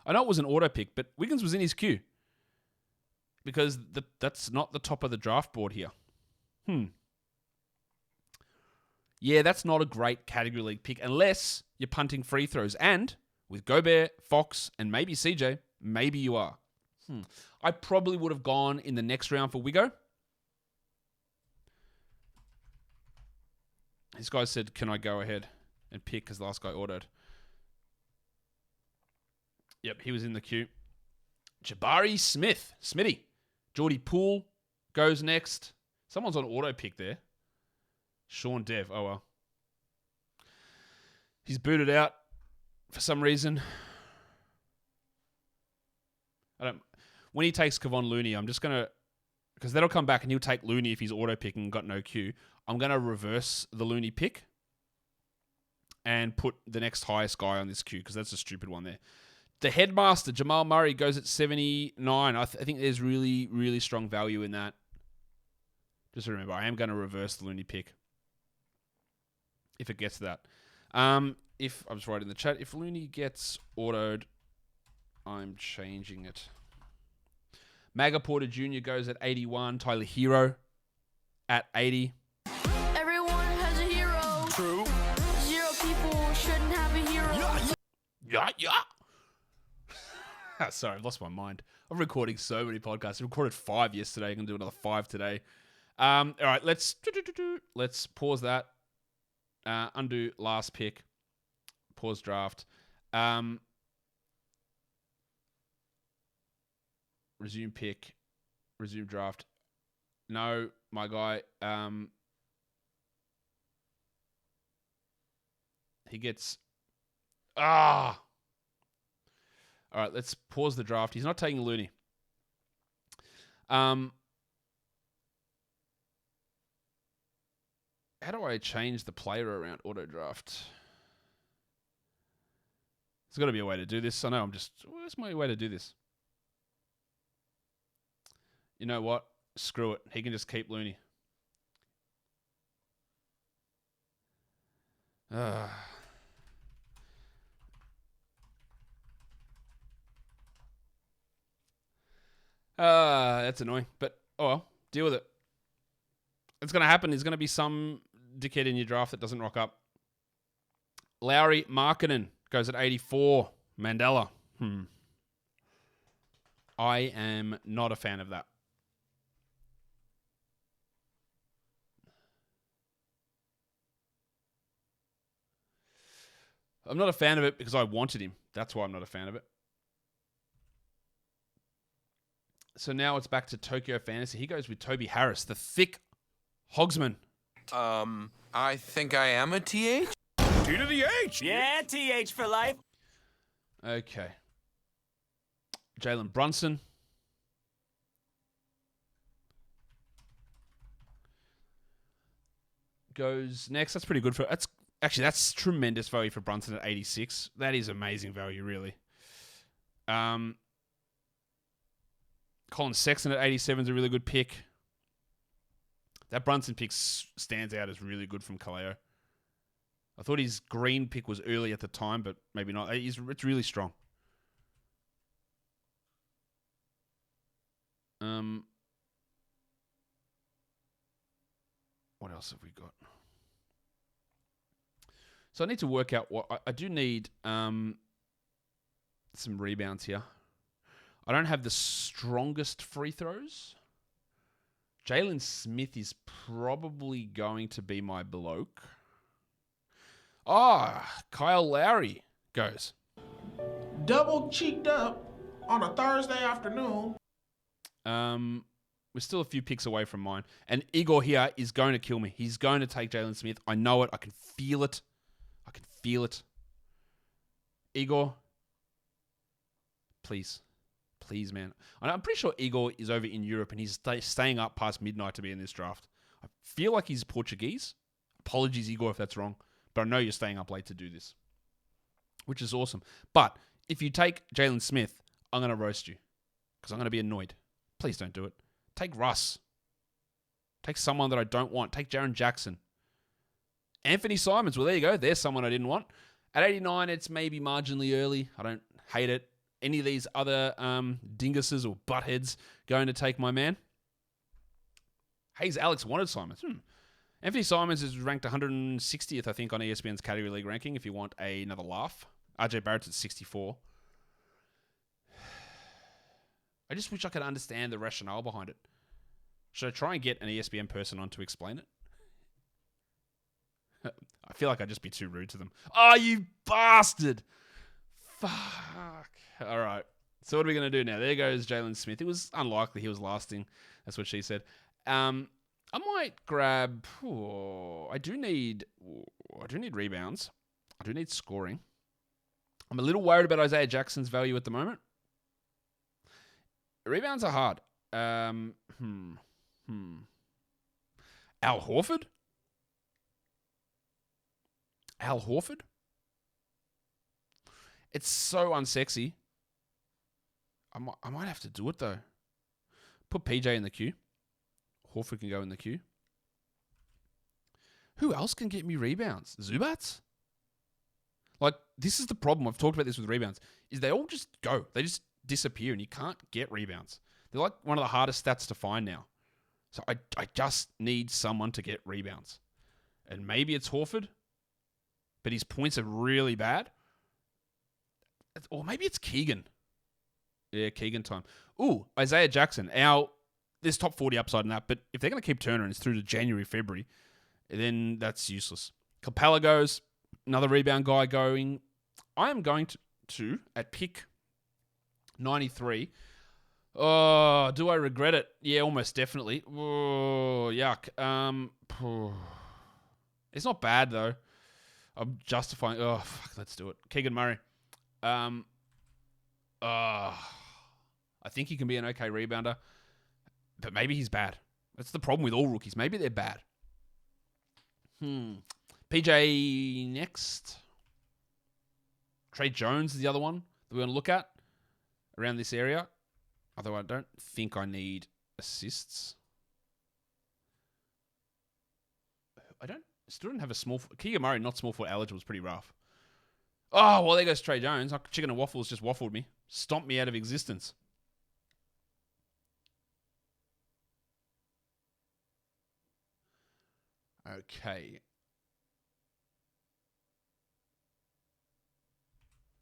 I know it was an auto pick, but Wiggins was in his queue. because that's not the top of the draft board here. Yeah, that's not a great category league pick unless you're punting free throws. And with Gobert, Fox, and maybe CJ, maybe you are. I probably would have gone in the next round for Wigo. This guy said, can I go ahead and pick because the last guy ordered? Yep, he was in the queue. Jabari Smith. Smitty. Geordie Poole goes next. Someone's on auto pick there. Sean Dev. Oh, well. He's booted out for some reason. When he takes Kevon Looney, I'm just going to... Because that'll come back and he'll take Looney if he's auto picking and got no queue. I'm going to reverse the Looney pick and put the next highest guy on this queue because that's a stupid one there. The headmaster, Jamal Murray, goes at 79. I think there's really, really strong value in that. Just remember, I am going to reverse the Looney pick if it gets to that. I'm just writing in the chat, if Looney gets autoed, I'm changing it. Maga Porter Jr. goes at 81. Tyler Hero at 80. Everyone has a hero. True. 0 people shouldn't have a hero. Yeah. Sorry, I've lost my mind. I'm recording so many podcasts. I recorded 5 yesterday. I'm going to do another 5 today. All right, let's pause that. Undo last pick. Pause draft. Resume pick. Resume draft. No, my guy. He gets... All right, let's pause the draft. He's not taking Looney. How do I change the player around auto draft? There's got to be a way to do this. I know where's my way to do this? You know what? Screw it. He can just keep Looney. That's annoying. But, oh well, deal with it. It's going to happen. There's going to be some dickhead in your draft that doesn't rock up. Lowry Markkinen goes at 84. Mandela. I am not a fan of that. I'm not a fan of it because I wanted him. That's why I'm not a fan of it. So now it's back to Tokyo Fantasy. He goes with Toby Harris, the thick Hogsman. I think I am a TH. T to the H. Yeah, TH for life. Okay. Jalen Brunson. Goes next. That's pretty good for... That's tremendous value for Brunson at 86. That is amazing value, really. Colin Sexton at 87 is a really good pick. That Brunson pick stands out as really good from Kaleo. I thought his green pick was early at the time, but maybe not. It's really strong. What else have we got? So I need to work out what... I do need some rebounds here. I don't have the strongest free throws. Jalen Smith is probably going to be my bloke. Kyle Lowry goes. Double cheeked up on a Thursday afternoon. We're still a few picks away from mine. And Igor here is going to kill me. He's going to take Jalen Smith. I know it. I can feel it. Igor, please. Please, man. I'm pretty sure Igor is over in Europe and he's staying up past midnight to be in this draft. I feel like he's Portuguese. Apologies, Igor, if that's wrong. But I know you're staying up late to do this, which is awesome. But if you take Jalen Smith, I'm going to roast you because I'm going to be annoyed. Please don't do it. Take Russ. Take someone that I don't want. Take Jaren Jackson. Anthony Simons. Well, there you go. There's someone I didn't want. At 89, it's maybe marginally early. I don't hate it. any of these other dinguses or buttheads going to take my man? Hayes Alex wanted Simons. Anthony Simons is ranked 160th, I think, on ESPN's category league ranking, if you want another laugh. RJ Barrett's at 64. I just wish I could understand the rationale behind it. Should I try and get an ESPN person on to explain it? I feel like I'd just be too rude to them. Oh, you bastard! Fuck. All right. So what are we going to do now? There goes Jalen Smith. It was unlikely he was lasting. That's what she said. I might grab... I do need rebounds. I do need scoring. I'm a little worried about Isaiah Jackson's value at the moment. Rebounds are hard. Al Horford? Al Horford? It's so unsexy. I might have to do it, though. Put PJ in the queue. Horford can go in the queue. Who else can get me rebounds? Zubats? Like, this is the problem. I've talked about this with rebounds. Is they all just go. They just disappear and you can't get rebounds. They're like one of the hardest stats to find now. So I just need someone to get rebounds. And maybe it's Horford, but his points are really bad. Or maybe it's Keegan. Yeah, Keegan time. Ooh, Isaiah Jackson. There's top 40 upside in that, but if they're going to keep Turner and it's through to January, February, then that's useless. Capella goes. Another rebound guy going. I am going to at pick 93. Oh, do I regret it? Yeah, almost definitely. Oh, yuck. It's not bad, though. I'm justifying... Oh, fuck, let's do it. Keegan Murray. I think he can be an okay rebounder, but maybe he's bad. That's the problem with all rookies. Maybe they're bad. PJ next. Trey Jones is the other one that we're going to look at around this area. Although I don't think I need assists. Still don't have a small... Keegan Murray, not small forward eligible, is pretty rough. Oh, well, there goes Trey Jones. Chicken and Waffles just waffled me. Stomped me out of existence. Okay.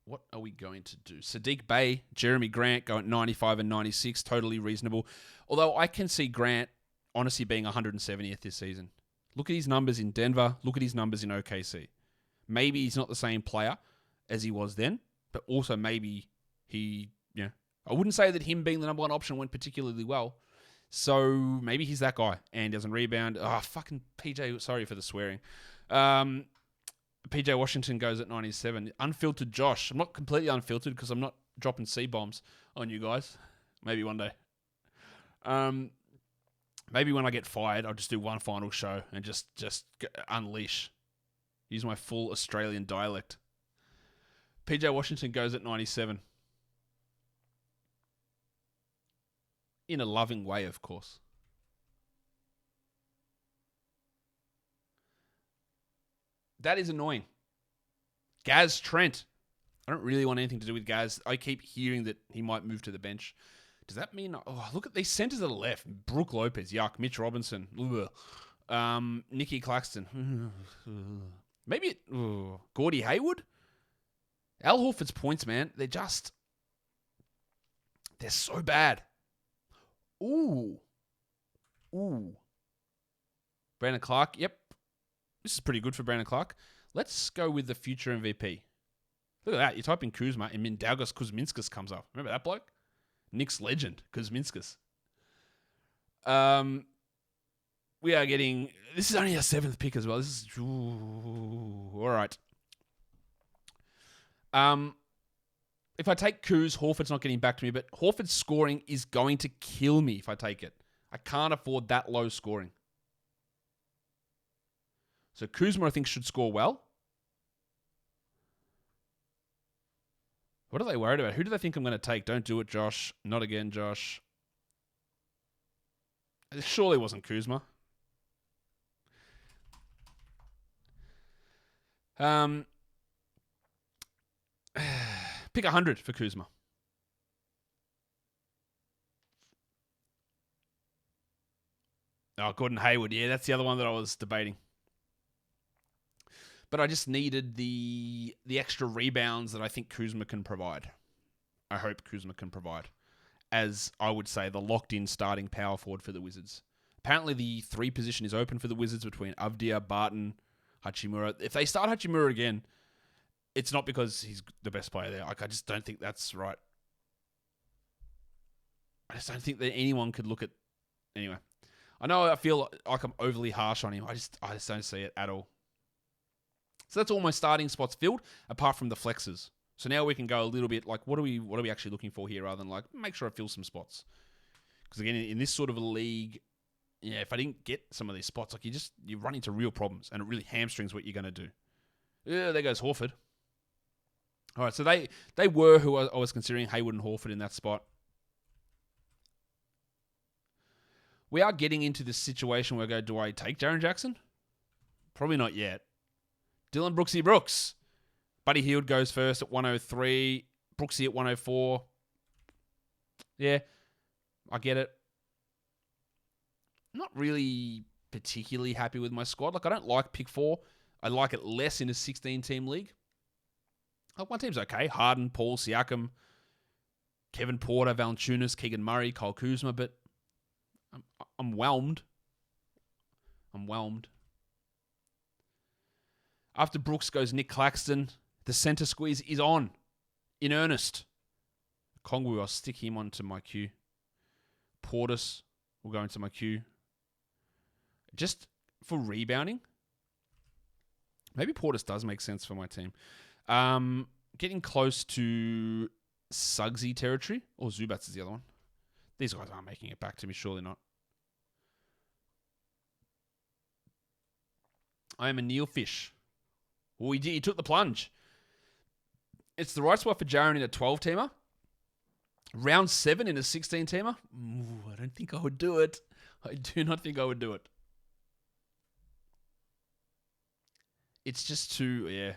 What are we going to do? Sadiq Bey, Jeremy Grant go at 95 and 96. Totally reasonable. Although I can see Grant honestly being 170th this season. Look at his numbers in Denver. Look at his numbers in OKC. Maybe he's not the same player as he was then, but also maybe he, I wouldn't say that him being the number one option went particularly well. So maybe he's that guy and doesn't rebound. Oh, fucking PJ. Sorry for the swearing. PJ Washington goes at 97. Unfiltered Josh. I'm not completely unfiltered because I'm not dropping C-bombs on you guys. Maybe one day. Maybe when I get fired, I'll just do one final show and just unleash. Use my full Australian dialect. PJ Washington goes at 97. In a loving way, of course. That is annoying. Gaz Trent. I don't really want anything to do with Gaz. I keep hearing that he might move to the bench. Does that mean... Oh, look at these centers at the left. Brooke Lopez. Yuck. Mitch Robinson. Nicky Claxton. Maybe... Gordy Hayward? Al Horford's points, man. They're so bad. Ooh. Brandon Clark. Yep. This is pretty good for Brandon Clark. Let's go with the future MVP. Look at that. You type in Kuzma and Mindaugas Kuzminskas comes up. Remember that bloke? Knicks legend, Kuzminskas. We are getting... This is only our 7th pick as well. This is... all right. If I take Kuz, Horford's not getting back to me, but Horford's scoring is going to kill me if I take it. I can't afford that low scoring. So Kuzma, I think, should score well. What are they worried about? Who do they think I'm going to take? Don't do it, Josh. Not again, Josh. It surely wasn't Kuzma. Pick 100 for Kuzma. Oh, Gordon Hayward. Yeah, that's the other one that I was debating. But I just needed the extra rebounds that I think Kuzma can provide. I hope Kuzma can provide. As I would say, the locked-in starting power forward for the Wizards. Apparently, the 3 position is open for the Wizards between Avdia, Barton, Hachimura. If they start Hachimura again, it's not because he's the best player there. Like, I just don't think that's right. I just don't think that anyone could look at... Anyway. I know I feel like I'm overly harsh on him. I just don't see it at all. So that's all my starting spots filled, apart from the flexes. So now we can go a little bit like, what are we actually looking for here, rather than like, make sure I fill some spots. Because again, in this sort of a league, yeah, if I didn't get some of these spots, like you run into real problems, and it really hamstrings what you're going to do. Yeah, there goes Horford. All right, so they were who I was considering, Hayward and Horford in that spot. We are getting into this situation where I go, do I take Jaren Jackson? Probably not yet. Dylan Brooksy Brooks. Buddy Hield goes first at 103. Brooksy at 104. Yeah, I get it. Not really particularly happy with my squad. Like, I don't like pick 4. I like it less in a 16-team league. Like, one team's okay. Harden, Paul, Siakam, Kevin Porter, Valanciunas, Keegan Murray, Kyle Kuzma, but I'm whelmed. After Brooks goes Nick Claxton. The center squeeze is on. In earnest. Kongwu, I'll stick him onto my queue. Portis will go into my queue. Just for rebounding. Maybe Portis does make sense for my team. Getting close to Suggsy territory. Or Zubats is the other one. These guys aren't making it back to me, surely not. I am a Neil Fish. Well, he took the plunge. It's the right spot for Jaren in a 12-teamer. Round 7 in a 16-teamer. I don't think I would do it. I do not think I would do it. It's just too, yeah.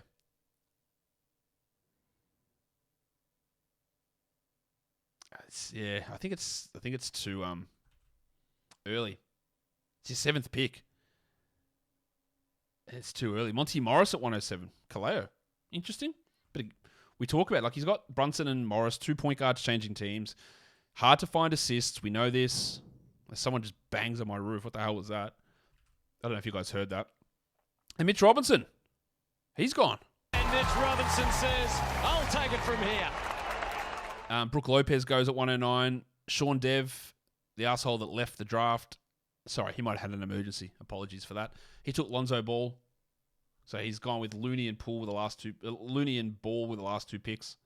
I think it's too early. It's your 7th pick. It's too early. Monty Morris at 107. Kaleo. Interesting. But we talk about, like, he's got Brunson and Morris, 2 point guards changing teams. Hard to find assists. We know this. Someone just bangs on my roof. What the hell was that? I don't know if you guys heard that. And Mitch Robinson. He's gone. And Mitch Robinson says, I'll take it from here. Brooke Lopez goes at 109. Sean Dev, the asshole that left the draft. Sorry, he might have had an emergency. Apologies for that. He took Lonzo Ball. So he's gone with Looney and Ball with the last 2 picks.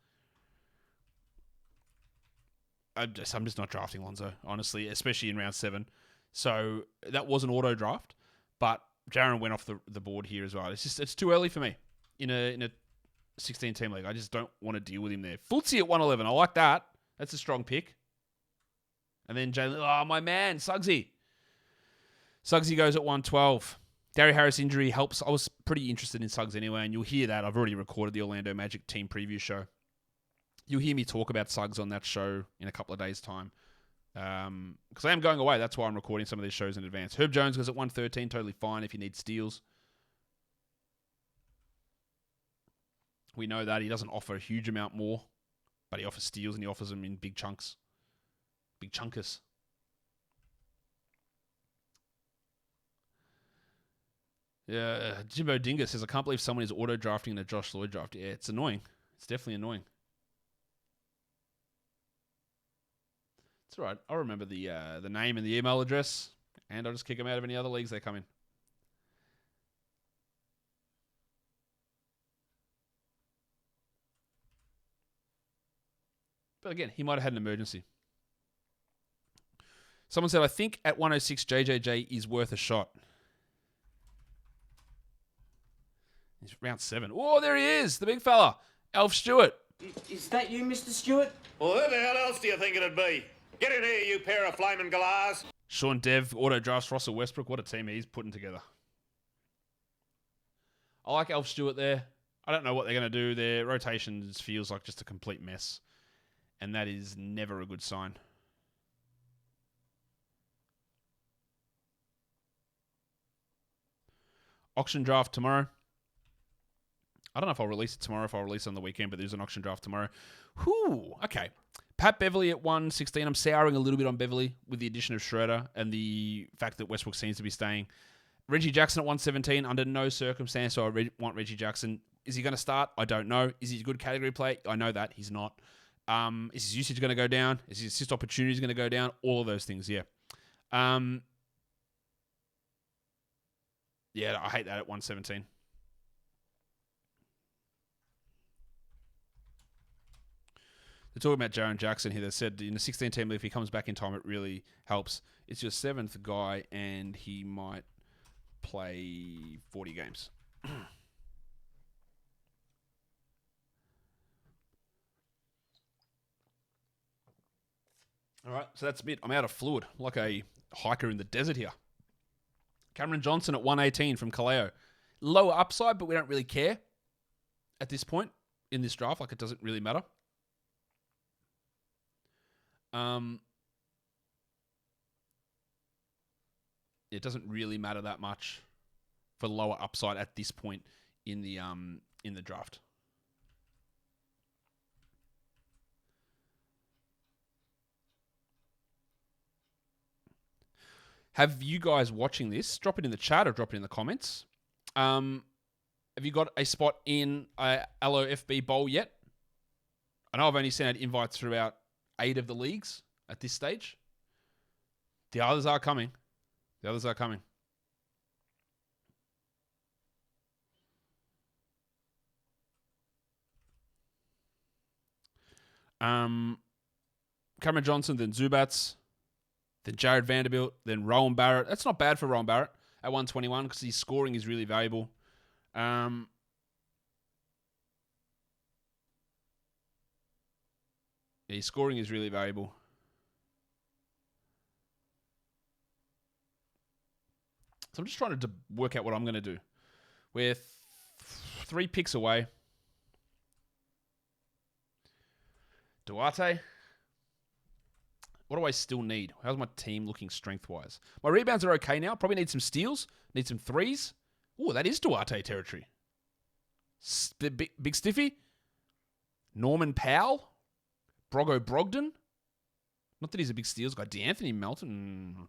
I'm just not drafting Lonzo, honestly, especially in round 7. So that was an auto draft, but Jaren went off the board here as well. It's too early for me in a 16-team league. I just don't want to deal with him there. Footsie at 111. I like that. That's a strong pick. And then Jalen, my man, Suggsy. Suggsy goes at 112. Gary Harris injury helps. I was pretty interested in Suggs anyway, and you'll hear that. I've already recorded the Orlando Magic team preview show. You'll hear me talk about Suggs on that show in a couple of days' time. Because I am going away. That's why I'm recording some of these shows in advance. Herb Jones goes at 113. Totally fine if you need steals. We know that. He doesn't offer a huge amount more, but he offers steals and he offers them in big chunks. Big chunkers. Yeah, Jimbo Dingus says, I can't believe someone is auto-drafting in a Josh Lloyd draft. Yeah, it's annoying. It's definitely annoying. It's all right. I'll remember the name and the email address, and I'll just kick them out of any other leagues they come in. But again, he might have had an emergency. Someone said, I think at 106, JJJ is worth a shot. He's round 7. Oh, there he is, the big fella, Alf Stewart. Is that you, Mr. Stewart? Well, who the hell else do you think it'd be? Get in here, you pair of flaming galahs. Sean Dev auto drafts Russell Westbrook. What a team he's putting together. I like Alf Stewart there. I don't know what they're going to do. Their rotation feels like just a complete mess. And that is never a good sign. auction draft tomorrow. I don't know if I'll release it tomorrow, if I'll release it on the weekend, but there's an auction draft tomorrow. Whew, okay. Pat Beverly at 116. I'm souring a little bit on Beverly with the addition of Schroeder and the fact that Westbrook seems to be staying. Reggie Jackson at 117. Under no circumstance do I want Reggie Jackson. Is he going to start? I don't know. Is he a good category play? I know that. He's not. Is his usage going to go down? Is his assist opportunities going to go down? All of those things, yeah. Yeah, I hate that at 117. They're talking about Jaren Jackson here. They said in the 16-team league, if he comes back in time, it really helps. It's your 7th guy, and he might play 40 games. All right, so that's a bit. I'm out of fluid, like a hiker in the desert here. Cameron Johnson at 118 from Kaleo. Lower upside, but we don't really care at this point in this draft. Like, it doesn't really matter. It doesn't really matter that much for lower upside at this point in the draft. Have you guys watching this? Drop it in the chat or drop it in the comments. Have you got a spot in LOFB Bowl yet? I know I've only sent out invites for about 8 of the leagues at this stage. The others are coming. Cameron Johnson, then Zubats, then Jared Vanderbilt, then Rowan Barrett. That's not bad for Rowan Barrett at 121 because his scoring is really valuable. His scoring is really valuable. So I'm just trying to work out what I'm going to do. We're 3 picks away. Duarte. What do I still need? How's my team looking strength-wise? My rebounds are okay now. Probably need some steals. Need some threes. Oh, that is Duarte territory. Big Stiffy. Norman Powell. Brogo Brogdon. Not that he's a big steals guy. D'Anthony Melton.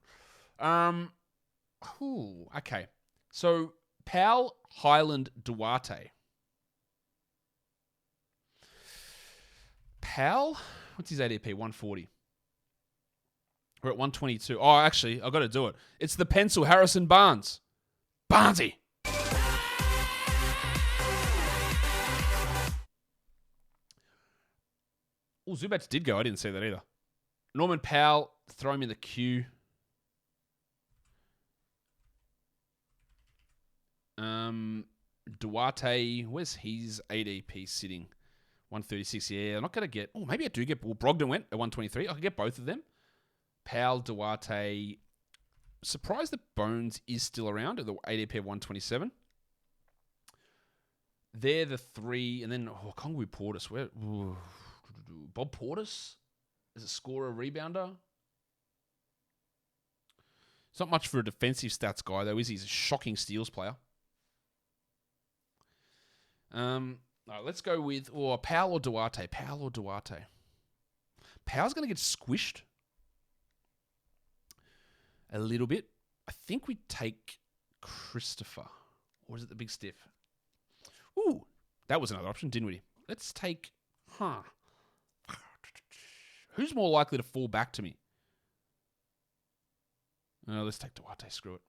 Okay. So, Powell, Highland, Duarte. Powell? What's his ADP? 140. We're at 122. Oh, actually, I've got to do it. It's the pencil, Harrison Barnes. Barnesy! Oh, Zubats did go. I didn't see that either. Norman Powell, throw him in the queue. Duarte, where's his ADP sitting? 136. Yeah, I'm not going to get... Oh, maybe I do get... Well, Brogdon went at 123. I could get both of them. Powell, Duarte. Surprised that Bones is still around at the ADP of 127. They're the 3. And then Kongwu Portis. Where? Bob Portis is a scorer, rebounder. It's not much for a defensive stats guy, though, is he? He's a shocking steals player. All right, let's go with Powell or Duarte. Powell or Duarte. Powell's going to get squished a little bit. I think we take Christopher. Or is it the big stiff? Ooh, that was another option, didn't we? Let's take... Who's more likely to fall back to me? Let's take Duarte. Screw it.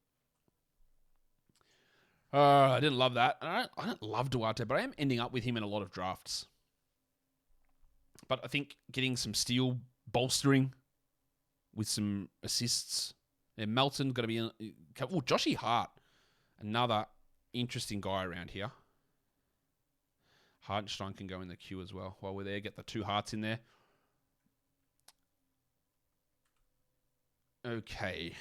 I didn't love that. I don't love Duarte, but I am ending up with him in a lot of drafts. But I think getting some steal bolstering with some assists. And Melton got to be... Joshy Hart. Another interesting guy around here. Hartenstein can go in the queue as well. While we're there, get the 2 Hearts in there. Okay.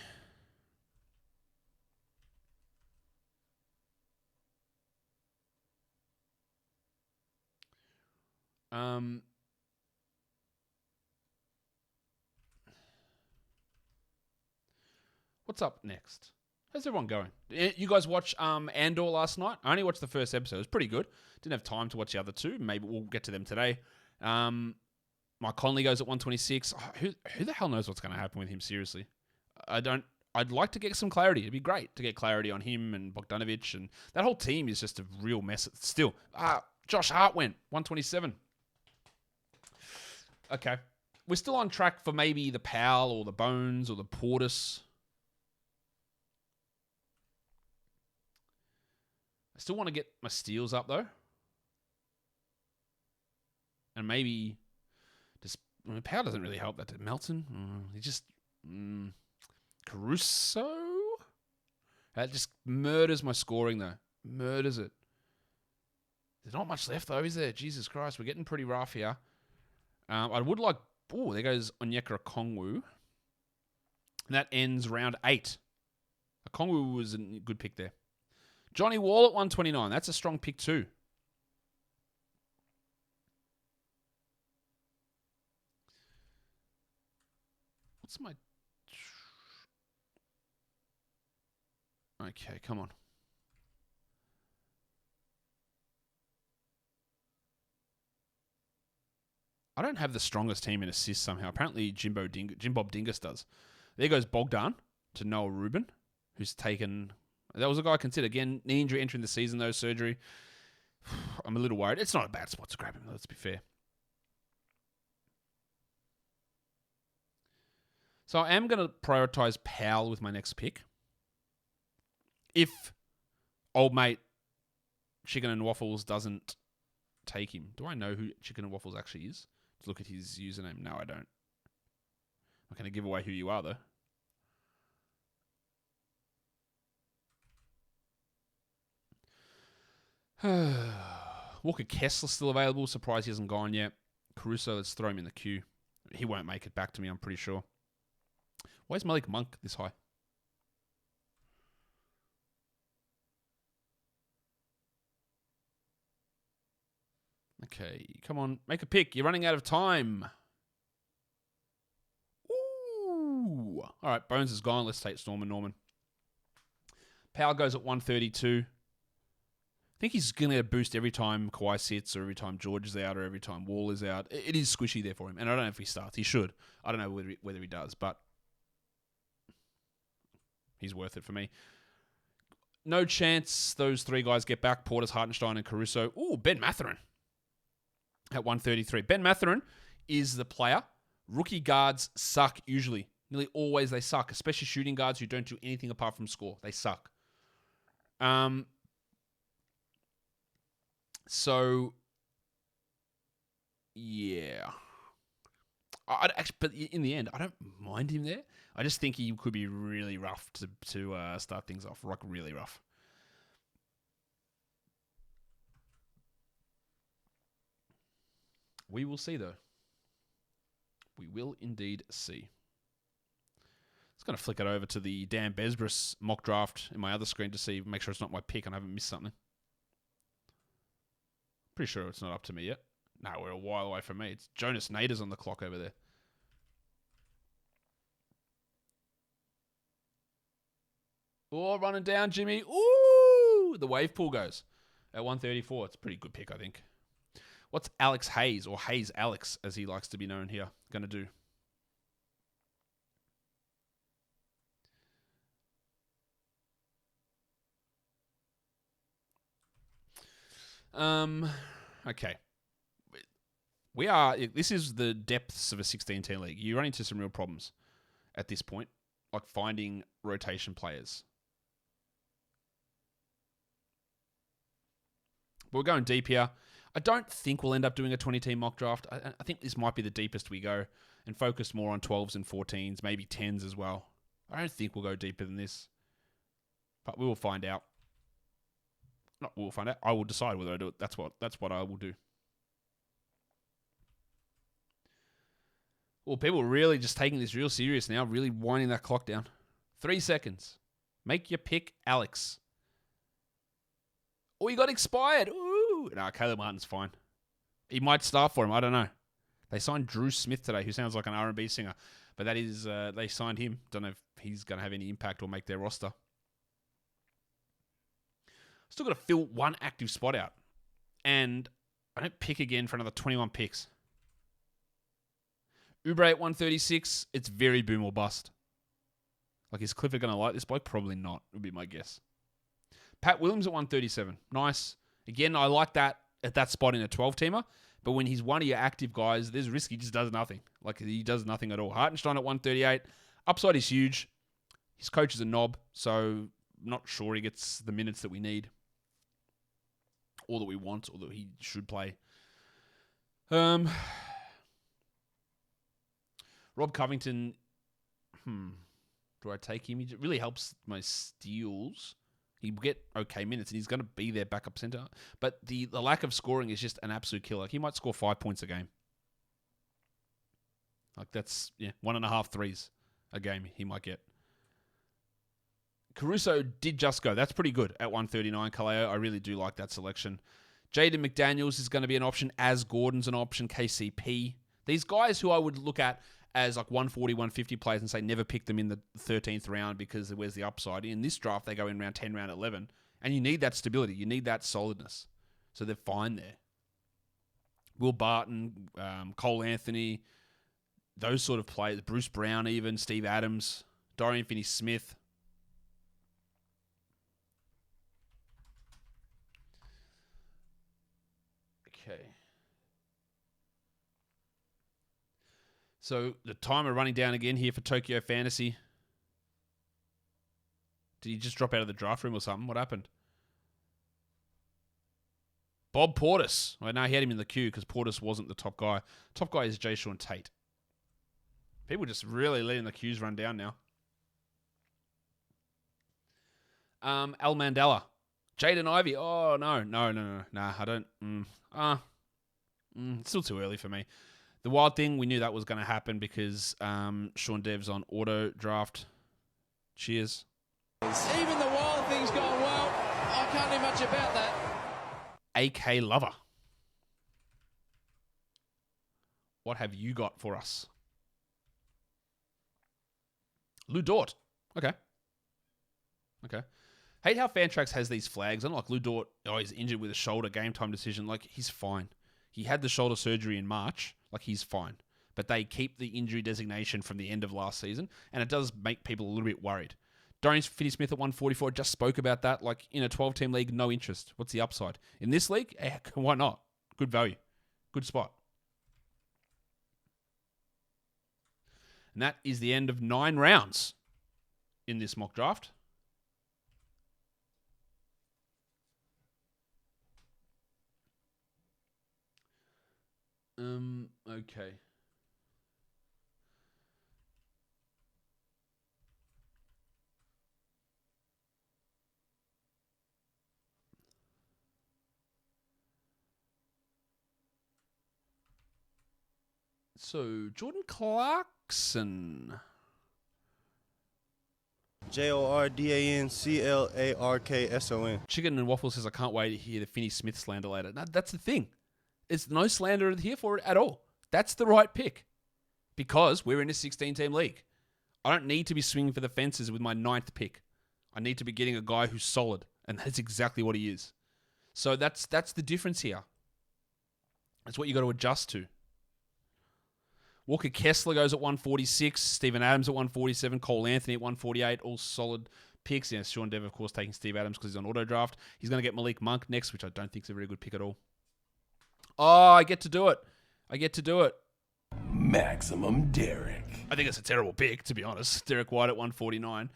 What's up next? How's everyone going? You guys watch Andor last night? I only watched the first episode. It was pretty good. Didn't have time to watch the other two. Maybe we'll get to them today. Mike Conley goes at 126. Oh, who the hell knows what's going to happen with him, seriously? I'd like to get some clarity. It'd be great to get clarity on him and Bogdanovic, and that whole team is just a real mess still. Josh Hart went 127. Okay. We're still on track for maybe the Powell or the Bones or the Portis. I still want to get my steals up, though. And maybe... Powell doesn't really help that. Melton? He just... Caruso? That just murders my scoring, though. Murders it. There's not much left, though, is there? Jesus Christ, we're getting pretty rough here. I would like... Oh, there goes Onyeka Okongwu. And that ends round 8. Okongwu was a good pick there. Johnny Wall at 129. That's a strong pick, too. What's my... Okay, come on. I don't have the strongest team in assists somehow. Apparently, Jim Bob Dingus does. There goes Bogdan to Noah Rubin, who's taken... That was a guy I considered. Again, knee injury entering the season, though, surgery. I'm a little worried. It's not a bad spot to grab him, let's be fair. So I am going to prioritize Powell with my next pick. If old mate Chicken and Waffles doesn't take him. Do I know who Chicken and Waffles actually is? Let's look at his username. No, I don't. I'm going to give away who you are, though. Walker Kessler's still available. Surprised he hasn't gone yet. Caruso, let's throw him in the queue. He won't make it back to me, I'm pretty sure. Why is Malik Monk this high? Okay, come on. Make a pick. You're running out of time. Ooh. All right, Bones is gone. Let's take Storm and Norman. Powell goes at 132. I think he's going to get a boost every time Kawhi sits or every time George is out or every time Wall is out. It is squishy there for him. And I don't know if he starts. He should. I don't know whether he does, but he's worth it for me. No chance those three guys get back. Portis, Hartenstein, and Caruso. Ooh, Ben Mathurin at 133. Ben Mathurin is the player. Rookie guards suck usually. Nearly always they suck, especially shooting guards who don't do anything apart from score. They suck. So, yeah. But in the end, I don't mind him there. I just think he could be really rough to start things off. Really rough. We will see, though. We will indeed see. Just going to flick it over to the Dan Besbris mock draft in my other screen to make sure it's not my pick and I haven't missed something. Pretty sure it's not up to me yet. No, we're a while away from me. It's Jonas Nader's on the clock over there. Oh, running down, Jimmy. Ooh! The wave pool goes at 134. It's a pretty good pick, I think. What's Alex Hayes, or Hayes Alex, as he likes to be known here, going to do? Okay. This is the depths of a 16-team league. You run into some real problems at this point, like finding rotation players. But we're going deep here. I don't think we'll end up doing a 20-team mock draft. I think this might be the deepest we go and focus more on 12s and 14s, maybe 10s as well. I don't think we'll go deeper than this. But we will find out. We'll find out. I will decide whether I do it. That's what I will do. Well, people are really just taking this real serious now, really winding that clock down. 3 seconds. Make your pick, Alex. Oh, you got expired. Ooh. No, Caleb Martin's fine. He might start for him. I don't know. They signed Drew Smith today, who sounds like an R&B singer. But that is, they signed him. Don't know if he's going to have any impact or make their roster. Still got to fill one active spot out. And I don't pick again for another 21 picks. Oubre at 136, it's very boom or bust. Like, is Clifford going to like this bloke? Probably not, would be my guess. Pat Williams at 137. Nice. Again, I like that at that spot in a 12-teamer. But when he's one of your active guys, there's risk he just does nothing. Like, he does nothing at all. Hartenstein at 138. Upside is huge. His coach is a knob, so not sure he gets the minutes that we need. Or that we want, or that he should play. Rob Covington, do I take him? He really helps my steals. He'll get okay minutes, and he's going to be their backup center. But the lack of scoring is just an absolute killer. Like, he might score 5 points a game. Like, that's 1.5 threes a game he might get. Caruso did just go. That's pretty good at 139, Kaleo. I really do like that selection. Jaden McDaniels is going to be an option, as Gordon's an option, KCP. These guys who I would look at as like 140, 150 players and say never pick them in the 13th round because where's the upside? In this draft, they go in round 10, round 11. And you need that stability. You need that solidness. So they're fine there. Will Barton, Cole Anthony, those sort of players. Bruce Brown even, Steve Adams, Dorian Finney-Smith. Okay. So the timer running down again here for Tokyo Fantasy. Did he just drop out of the draft room or something? What happened? Bob Portis. I know he had him in the queue because Portis wasn't the top guy. Top guy is Jay Sean Tate. People just really letting the queues run down now. Al Mandela. Jaden Ivey. Oh, no. Nah, I don't. It's still too early for me. The wild thing, we knew that was going to happen because Sean Dev's on auto draft. Cheers. Even the wild thing's gone well. I can't do much about that. AK Lover. What have you got for us? Lou Dort. Okay. Hate how Fantrax has these flags. Unlike Lou Dort, he's injured with a shoulder, game time decision. Like, he's fine. He had the shoulder surgery in March. Like, he's fine. But they keep the injury designation from the end of last season, and it does make people a little bit worried. Dorian Finney-Smith at 144, just spoke about that. Like, in a 12-team league, no interest. What's the upside? In this league, heck, why not? Good value. Good spot. And that is the end of 9 rounds in this mock draft. Okay. So, Jordan Clarkson. JordanClarkson. Chicken and Waffle says, I can't wait to hear the Finney-Smith slander later. No, that's the thing. There's no slander here for it at all. That's the right pick. Because we're in a 16-team league. I don't need to be swinging for the fences with my 9th pick. I need to be getting a guy who's solid. And that's exactly what he is. So that's the difference here. That's what you got to adjust to. Walker Kessler goes at 146. Steven Adams at 147. Cole Anthony at 148. All solid picks. Yeah, Sean Dev, of course, taking Steve Adams because he's on auto draft. He's going to get Malik Monk next, which I don't think is a very good pick at all. Oh, I get to do it. Maximum Derek. I think it's a terrible pick, to be honest. Derek White at 149.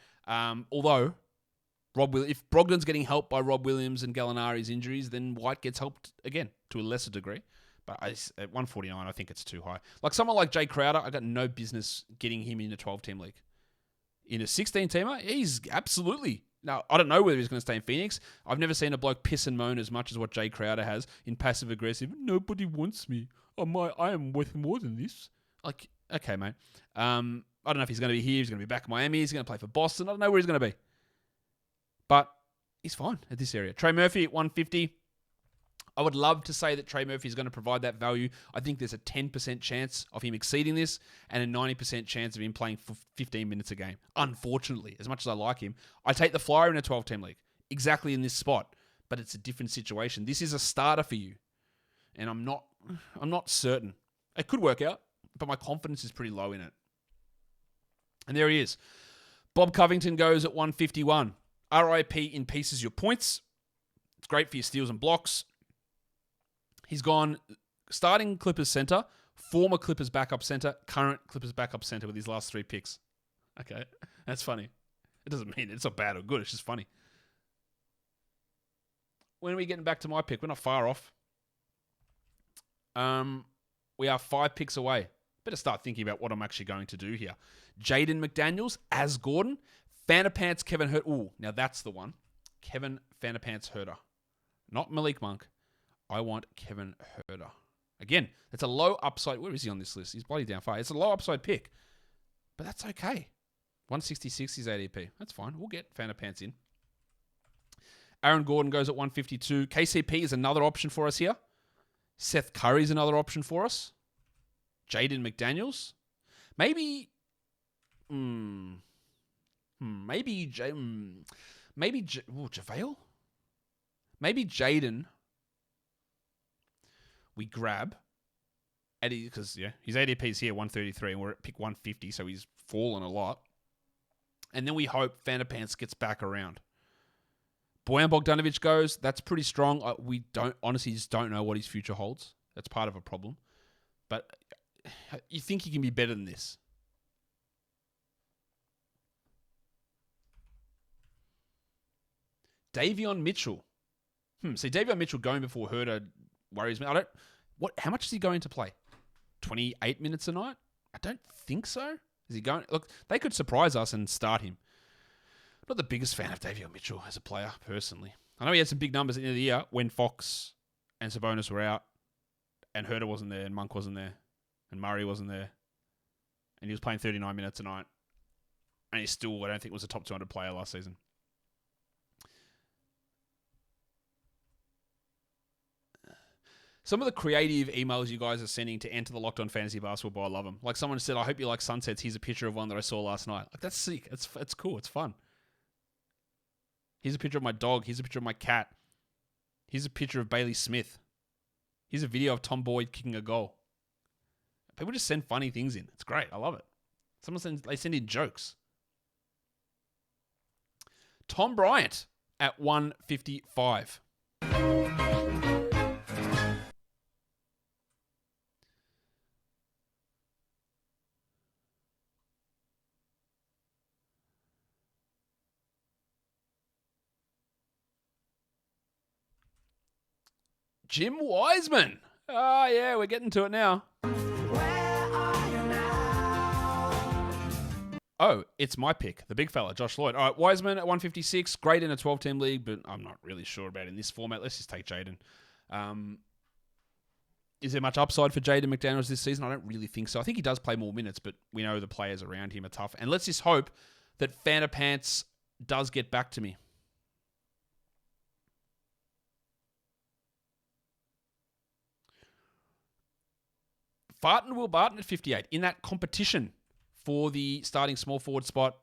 Although, if Brogdon's getting helped by Rob Williams and Gallinari's injuries, then White gets helped again to a lesser degree. But at 149, I think it's too high. Like someone like Jay Crowder, I got no business getting him in a 12-team league. In a 16-teamer, he's absolutely... Now, I don't know whether he's going to stay in Phoenix. I've never seen a bloke piss and moan as much as what Jay Crowder has in passive-aggressive. Nobody wants me. I am worth more than this. Like, okay, mate. I don't know if he's going to be here. He's going to be back in Miami. He's going to play for Boston. I don't know where he's going to be. But he's fine at this area. Trey Murphy at 150. I would love to say that Trey Murphy is going to provide that value. I think there's a 10% chance of him exceeding this and a 90% chance of him playing for 15 minutes a game. Unfortunately, as much as I like him, I take the flyer in a 12-team league, exactly in this spot. but it's a different situation. This is a starter for you, and I'm not certain. It could work out, but my confidence is pretty low in it. And there he is. Bob Covington goes at 151. RIP in pieces your points. It's great for your steals and blocks. He's gone starting Clippers center, former Clippers backup center, current Clippers backup center with his last 3 picks. Okay, that's funny. It doesn't mean it's not bad or good. It's just funny. When are we getting back to my pick? We're not far off. We are 5 picks away. Better start thinking about what I'm actually going to do here. Jaden McDaniels as Gordon. Fanapants Kevin Hurt. Ooh, now that's the one. Kevin Fanapants Herter. Not Malik Monk. I want Kevin Herter. Again, that's a low upside. Where is he on this list? He's bloody down far. It's a low upside pick. But that's okay. 166 is ADP. That's fine. We'll get Fanapants in. Aaron Gordon goes at 152. KCP is another option for us here. Seth Curry is another option for us. Jaden McDaniels. Maybe JaVale? Maybe Jaden we grab because his ADP is here 133 and we're at pick 150, so he's fallen a lot. And then we hope Fanapants gets back around. Bojan Bogdanovic goes. That's pretty strong. We honestly just don't know what his future holds. That's part of a problem. But you think he can be better than this? Davion Mitchell. See, Davion Mitchell going before Herter worries me. How much is he going to play? 28 minutes a night? I don't think so. Is he going? Look, they could surprise us and start him. Not the biggest fan of Davion Mitchell as a player, personally. I know he had some big numbers at the end of the year when Fox and Sabonis were out and Herter wasn't there and Monk wasn't there and Murray wasn't there. And he was playing 39 minutes a night. And he still, I don't think, was a top 200 player last season. Some of the creative emails you guys are sending to enter the Locked On Fantasy Basketball, I love them. Like someone said, I hope you like sunsets. Here's a picture of one that I saw last night. Like, that's sick. It's cool. It's fun. Here's a picture of my dog. Here's a picture of my cat. Here's a picture of Bailey Smith. Here's a video of Tom Boyd kicking a goal. People just send funny things in. It's great. I love it. They send in jokes. Tom Bryant at 155. Jim Wiseman. Oh, yeah, we're getting to it now. Oh, it's my pick, the big fella, Josh Lloyd. All right, Wiseman at 156. Great in a 12-team league, but I'm not really sure about it in this format. Let's just take Jaden. Is there much upside for Jaden McDaniels this season? I don't really think so. I think he does play more minutes, but we know the players around him are tough. And let's just hope that Fanapants does get back to me. Will Barton at 58. In that competition for the starting small forward spot,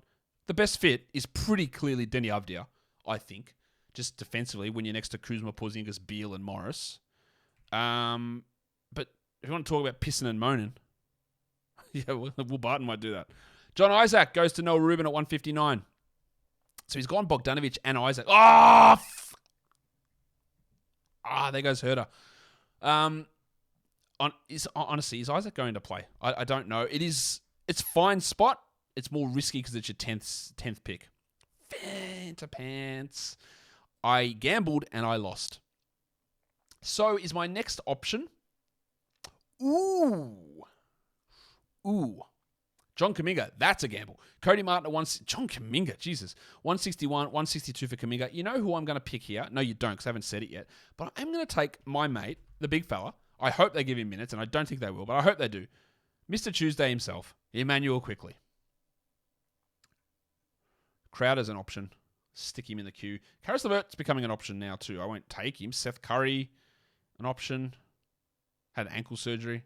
the best fit is pretty clearly Denny Avdia, I think. Just defensively, when you're next to Kuzma, Porzingis, Beal, and Morris. But if you want to talk about pissing and moaning, yeah, Will Barton might do that. John Isaac goes to Noah Rubin at 159. So he's gone Bogdanovic and Isaac. There goes Herter. Honestly, is Isaac going to play? I don't know. It's fine spot. It's more risky because it's your 10th pick. Fantapants. I gambled and I lost. So is my next option. Ooh. John Kuminga. That's a gamble. Cody Martin at John Kuminga. Jesus. 161, 162 for Kuminga. You know who I'm going to pick here? No, you don't because I haven't said it yet. But I'm going to take my mate, the big fella. I hope they give him minutes, and I don't think they will, but I hope they do. Mr. Tuesday himself, Emmanuel Quickly. Crowder's an option. Stick him in the queue. Karis LeVert's becoming an option now, too. I won't take him. Seth Curry, an option. Had ankle surgery.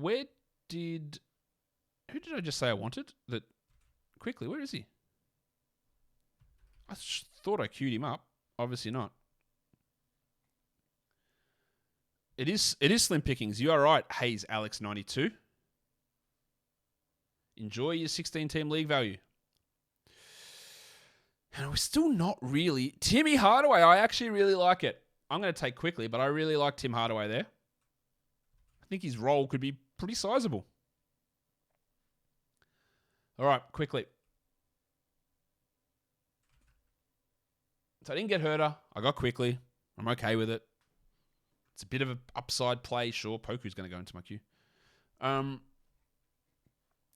Who did I just say I wanted? Quickly, where is he? I thought I queued him up. Obviously not. It is slim pickings. You are right, Hayes Alex 92. Enjoy your 16-team league value. And we're still not really... Timmy Hardaway, I actually really like it. I'm going to take quickly, but I really like Tim Hardaway there. I think his role could be pretty sizable. All right, quickly. So I didn't get Herter. I got quickly. I'm okay with it. It's a bit of an upside play. Sure, Poku's going to go into my queue.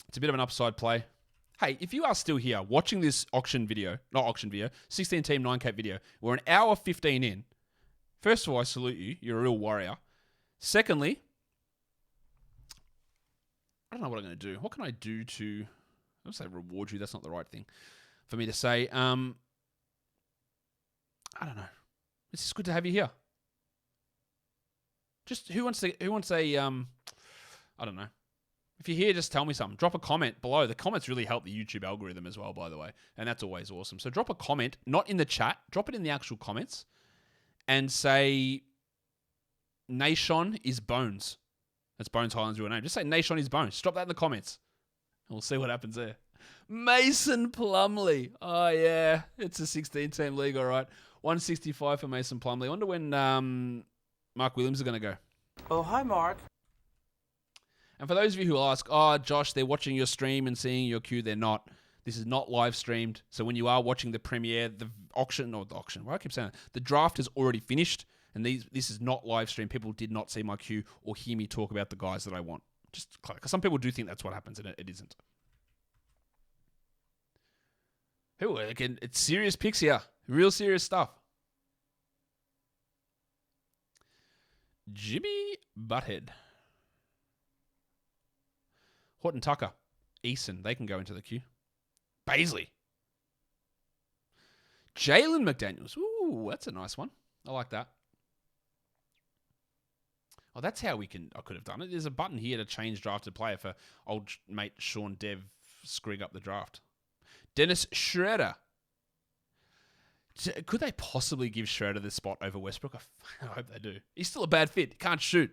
It's a bit of an upside play. Hey, if you are still here watching this 16-team 9-cap video, we're an hour 15 in. First of all, I salute you. You're a real warrior. Secondly, I don't know what I'm going to do. What can I do to... I don't say reward you. That's not the right thing for me to say. I don't know. It's just good to have you here. Just who wants a I don't know. If you're here, just tell me something. Drop a comment below. The comments really help the YouTube algorithm as well, by the way. And that's always awesome. So drop a comment, not in the chat. Drop it in the actual comments. And say, Nashon is Bones. That's Bones Highland's real name. Just say Nashon is Bones. Drop that in the comments. And we'll see what happens there. Mason Plumlee. Oh, yeah. It's a 16-team league, all right. 165 for Mason Plumlee. I wonder when Mark Williams is going to go. Oh, hi, Mark. And for those of you who ask, oh, Josh, they're watching your stream and seeing your queue. They're not. This is not live streamed. So when you are watching the premiere, the draft has already finished. And this is not live stream. People did not see my queue or hear me talk about the guys that I want. Just because some people do think that's what happens, and it isn't. Again, it's serious picks here. Real serious stuff. Jimmy Butthead. Horton Tucker. Eason. They can go into the queue. Baisley. Jalen McDaniels. Ooh, that's a nice one. I like that. Oh, that's how I could have done it. There's a button here to change drafted player for old mate Sean Dev screwing up the draft. Dennis Schroeder. Could they possibly give Schroeder this spot over Westbrook? I hope they do. He's still a bad fit. He can't shoot.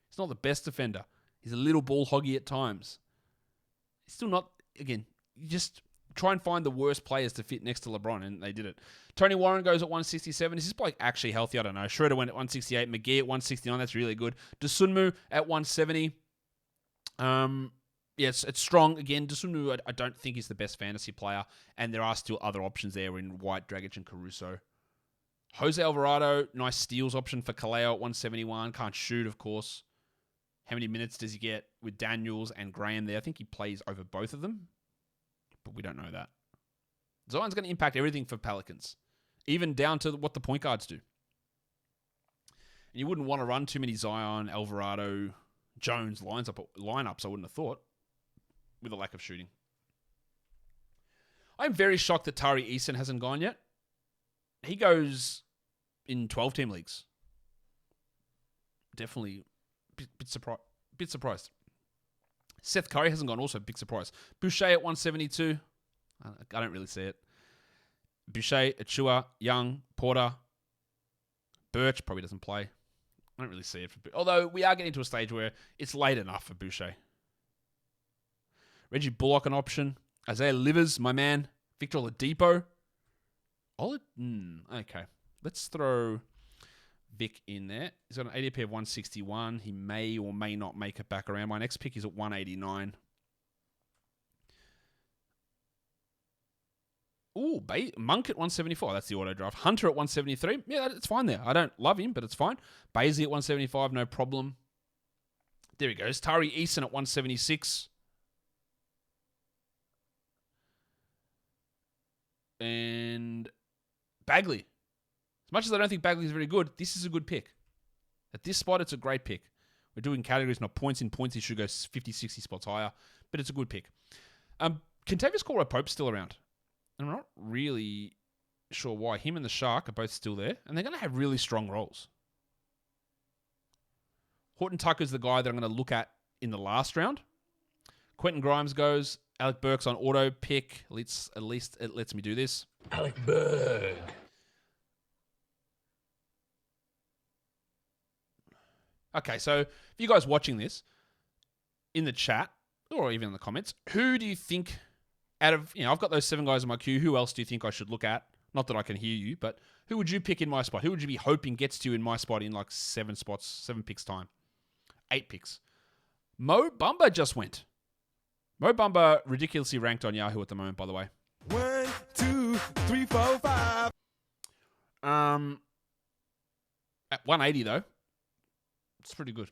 He's not the best defender. He's a little ball hoggy at times. He's still not, again, you just try and find the worst players to fit next to LeBron, and they did it. Tony Warren goes at 167. Is this bloke actually healthy? I don't know. Schroeder went at 168. McGee at 169. That's really good. Dosunmu at 170. Yes, it's strong. Again, Dosunmu, I don't think he's the best fantasy player, and there are still other options there in White, Dragic, and Caruso. Jose Alvarado, nice steals option for Kaleo at 171. Can't shoot, of course. How many minutes does he get with Daniels and Graham there? I think he plays over both of them, but we don't know that. Zion's going to impact everything for Pelicans, even down to what the point guards do. And you wouldn't want to run too many Zion, Alvarado, Jones lineups, I wouldn't have thought, with a lack of shooting. I'm very shocked that Tari Eason hasn't gone yet. He goes in 12-team leagues. Definitely bit surprised. Seth Curry hasn't gone, also big surprise. Boucher at 172. I don't really see it. Boucher, Achua, Young, Porter, Birch probably doesn't play. I don't really see it. Although we are getting to a stage where it's late enough for Boucher. Reggie Bullock an option. Isaiah Livers, my man. Victor Oladipo. Okay. Let's throw Vic in there. He's got an ADP of 161. He may or may not make it back around. My next pick is at 189. Ooh, Monk at 174. That's the auto draft. Hunter at 173. Yeah, it's fine there. I don't love him, but it's fine. Baisley at 175, no problem. There he goes. Tari Eason at 176. And Bagley. As much as I don't think Bagley is very good, this is a good pick. At this spot, it's a great pick. We're doing categories, not points. In points, he should go 50, 60 spots higher. But it's a good pick. Kentavious Caldwell-Pope's still around. And I'm not really sure why. Him and the Shark are both still there. And they're going to have really strong roles. Horton Tucker's the guy that I'm going to look at in the last round. Quentin Grimes goes. Alec Burks on auto. Pick. At least it lets me do this. Alec Burke. Okay, so if you guys watching this in the chat or even in the comments, who do you think out of, I've got those 7 guys in my queue. Who else do you think I should look at? Not that I can hear you, but who would you pick in my spot? Who would you be hoping gets to you in my spot in like 7 picks time? 8 picks. Mo Bamba just went. Mo Bamba ridiculously ranked on Yahoo at the moment, by the way. 1, 2, 3, 4, 5. At 180 though, it's pretty good.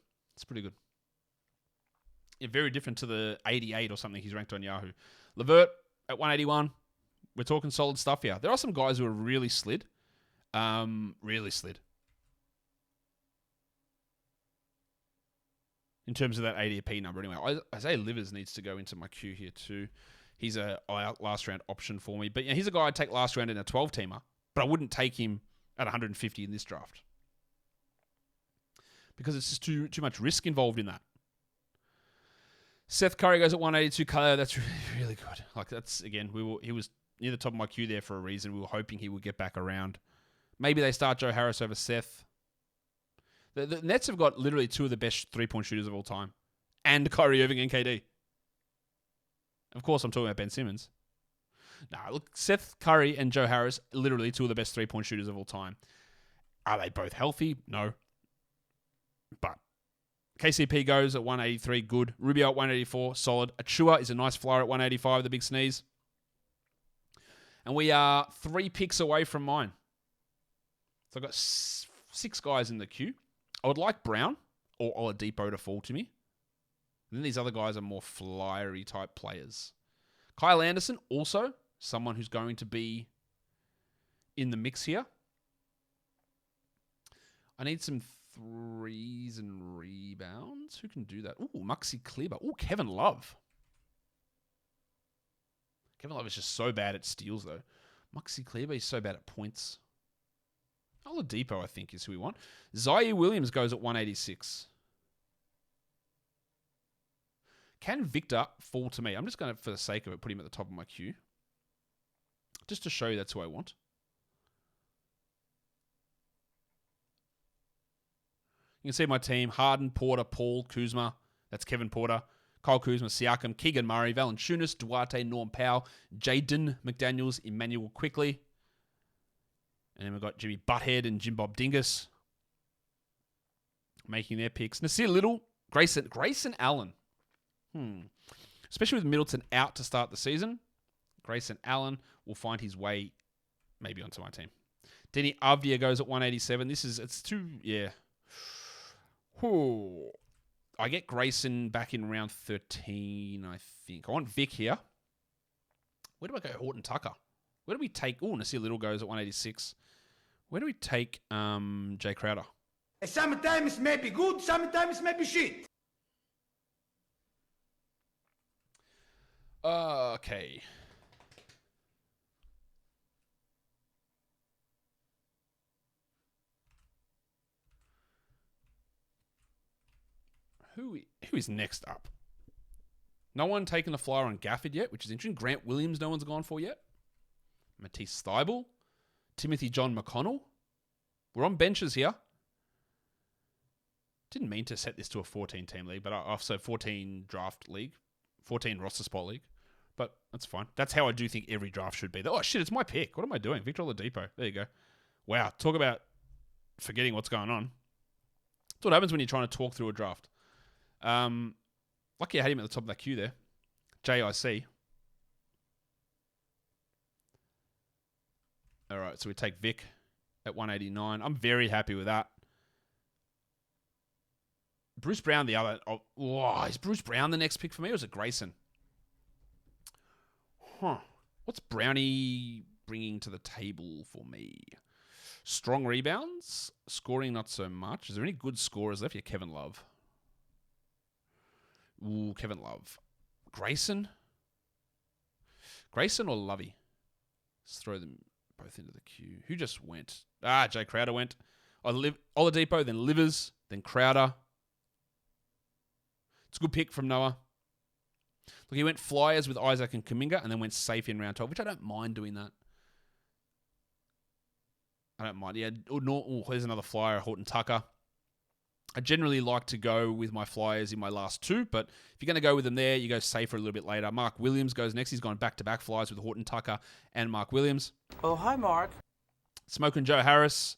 Yeah, very different to the 88 or something he's ranked on Yahoo. Levert at 181. We're talking solid stuff here. There are some guys who are really slid. Really slid. In terms of that ADP number, anyway. Isaiah Livers needs to go into my queue here too. He's a last round option for me. But yeah, he's a guy I'd take last round in a 12-teamer. But I wouldn't take him at 150 in this draft. Because it's just too much risk involved in that. Seth Curry goes at 182. Kaleo, that's really, really good. Like that's, again, he was near the top of my queue there for a reason. We were hoping he would get back around. Maybe they start Joe Harris over Seth. The Nets have got literally 2 of the best 3-point shooters of all time. And Kyrie Irving and KD. Of course, I'm talking about Ben Simmons. Nah, look, Seth Curry and Joe Harris, literally 2 of the best 3-point shooters of all time. Are they both healthy? No. But KCP goes at 183, good. Rubio at 184, solid. Achua is a nice flyer at 185, the big sneeze. And we are 3 picks away from mine. So I've got 6 guys in the queue. I would like Brown or Oladipo to fall to me. And then these other guys are more flyery type players. Kyle Anderson, also someone who's going to be in the mix here. I need some threes and rebounds. Who can do that? Ooh, Maxi Kleber. Ooh, Kevin Love. Kevin Love is just so bad at steals, though. Maxi Kleber is so bad at points. Oladipo, I think, is who we want. Zaire Williams goes at 186. Can Victor fall to me? I'm just going to, for the sake of it, put him at the top of my queue. Just to show you that's who I want. You can see my team. Harden, Porter, Paul, Kuzma. That's Kevin Porter. Kyle Kuzma, Siakam, Keegan Murray, Valanciunas, Duarte, Norm Powell, Jaden McDaniels, Emmanuel Quickley. And then we've got Jimmy Butthead and Jim Bob Dingus making their picks. Nasir Little, Grayson Allen. Especially with Middleton out to start the season, Grayson Allen will find his way maybe onto my team. Denny Avdia goes at 187. It's too, yeah. Whew. I get Grayson back in round 13, I think. I want Vic here. Where do I go? Horton Tucker. Where do we take... Oh, Nasir Little goes at 186. Where do we take Jay Crowder? Sometimes may be good, sometimes may be shit. Okay. Who is next up? No one taken a flyer on Gafford yet, which is interesting. Grant Williams, no one's gone for yet. Matisse Thybulle. Timothy John McConnell. We're on benches here. Didn't mean to set this to a 14-team league, but also 14 draft league. 14 roster spot league. But that's fine. That's how I do think every draft should be. Oh, shit, it's my pick. What am I doing? Victor Oladipo. There you go. Wow, talk about forgetting what's going on. That's what happens when you're trying to talk through a draft. Lucky I had him at the top of that queue there. JIC. All right, so we take Vic at 189. I'm very happy with that. Bruce Brown, the other. Is Bruce Brown the next pick for me, or is it Grayson? What's Brownie bringing to the table for me? Strong rebounds. Scoring, not so much. Is there any good scorers left? Yeah, Kevin Love. Ooh, Kevin Love. Grayson? Grayson or Lovey? Let's throw them both into the queue. Who just went? Jay Crowder went. Oladipo, then Livers, then Crowder. It's a good pick from Noah. Look, he went Flyers with Isaac and Kuminga and then went safe in round 12, which I don't mind doing that. I don't mind. Yeah, there's another flyer, Horton Tucker. I generally like to go with my flyers in my last two, but if you're going to go with them there, you go safer a little bit later. Mark Williams goes next. He's gone back-to-back flyers with Horton Tucker and Mark Williams. Oh, hi, Mark. Smoking Joe Harris,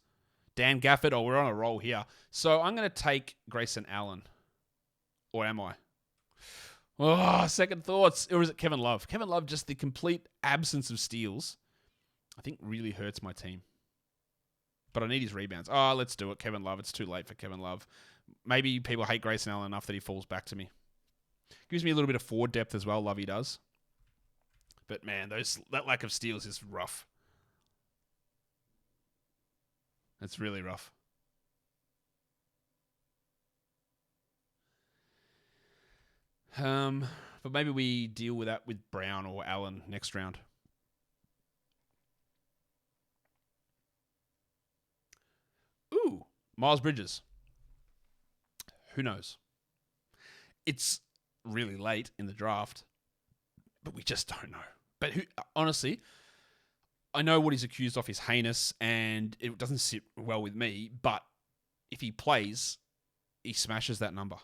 Dan Gafford. Oh, we're on a roll here. So I'm going to take Grayson Allen. Or am I? Oh, second thoughts. Or is it Kevin Love? Kevin Love, just the complete absence of steals, I think really hurts my team. But I need his rebounds. Oh, let's do it. Kevin Love. It's too late for Kevin Love. Maybe people hate Grayson Allen enough that he falls back to me. Gives me a little bit of forward depth as well. Lovey does. But man, that lack of steals is rough. It's really rough. But maybe we deal with that with Brown or Allen next round. Ooh, Miles Bridges. Who knows? It's really late in the draft, but we just don't know. But honestly, I know what he's accused of is heinous, and it doesn't sit well with me, but if he plays, he smashes that number.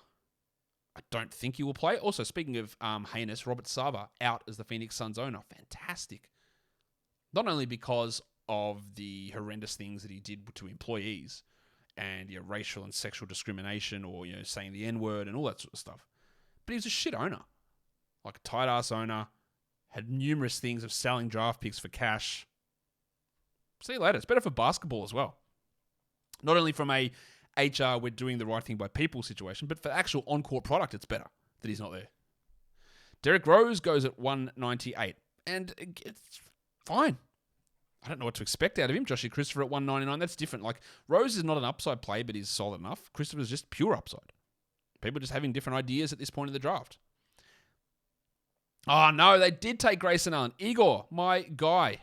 I don't think he will play. Also, speaking of heinous, Robert Sava out as the Phoenix Suns owner. Fantastic. Not only because of the horrendous things that he did to employees and racial and sexual discrimination or saying the N-word and all that sort of stuff, but he was a shit owner. Like a tight-ass owner, had numerous things of selling draft picks for cash. See you later. It's better for basketball as well. Not only from a HR, we're doing the right thing by people situation, but for actual on-court product, it's better that he's not there. Derrick Rose goes at 198, and it's fine. I don't know what to expect out of him. Joshie Christopher at 199, that's different. Like, Rose is not an upside play, but he's solid enough. Christopher's just pure upside. People just having different ideas at this point in the draft. Oh, no, they did take Grayson Allen. Igor, my guy.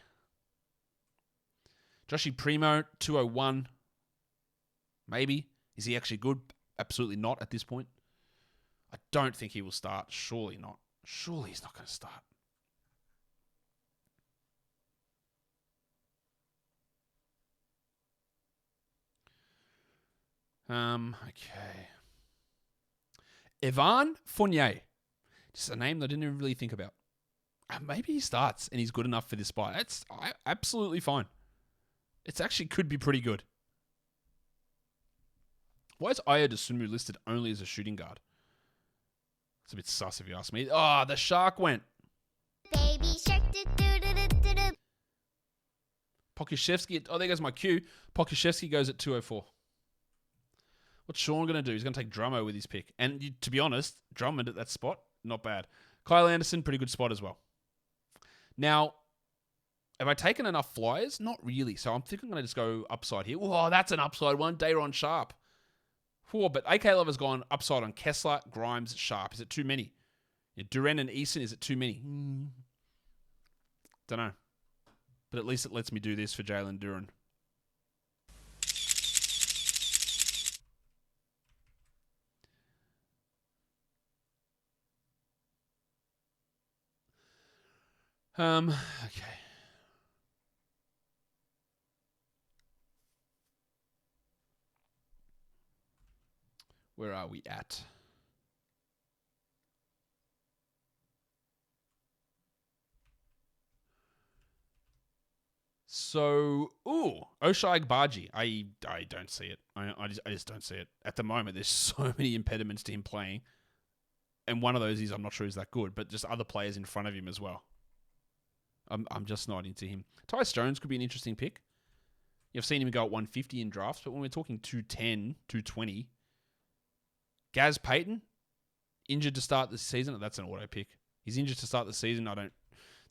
Joshie Primo, 201. Maybe. Is he actually good? Absolutely not at this point. I don't think he will start. Surely not. Surely he's not going to start. Okay. Evan Fournier. Just a name that I didn't even really think about. Maybe he starts and he's good enough for this spot. That's absolutely fine. It actually could be pretty good. Why is Ayo Dosunmu listed only as a shooting guard? It's a bit sus if you ask me. Oh, the shark went. Baby shark. Pokuševski. Oh, there goes my cue. Pokuševski goes at 204. What's Sean going to do? He's going to take Drummo with his pick. And to be honest, Drummond at that spot, not bad. Kyle Anderson, pretty good spot as well. Now, have I taken enough flyers? Not really. So I'm thinking I'm going to just go upside here. Oh, that's an upside one. Dayron Sharp. But AK Love has gone upside on Kessler, Grimes, Sharp. Is it too many? Duren and Eason, is it too many? Don't know. But at least it lets me do this for Jalen Duren. Okay. Where are we at? So, Oshai Agbaji. I don't see it. I just don't see it. At the moment, there's so many impediments to him playing. And one of those is I'm not sure he's that good, but just other players in front of him as well. I'm just not into him. Tyus Jones could be an interesting pick. You've seen him go at 150 in drafts, but when we're talking 210, 220, Gaz Payton, injured to start the season. That's an auto pick. He's injured to start the season.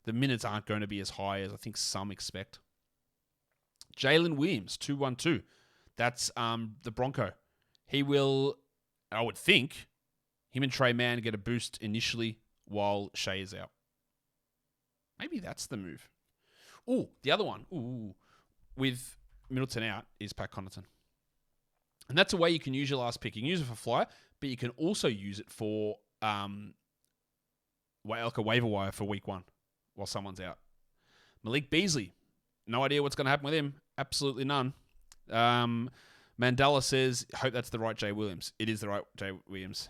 The minutes aren't going to be as high as I think some expect. Jalen Williams, 212. That's the Bronco. He will, I would think, him and Trey Mann get a boost initially while Shai is out. Maybe that's the move. The other one, with Middleton out, is Pat Connaughton. And that's a way you can use your last pick. You can use it for flyer, but you can also use it for like a waiver wire for week 1 while someone's out. Malik Beasley. No idea what's going to happen with him. Absolutely none. Mandela says, hope that's the right Jay Williams. It is the right Jay Williams.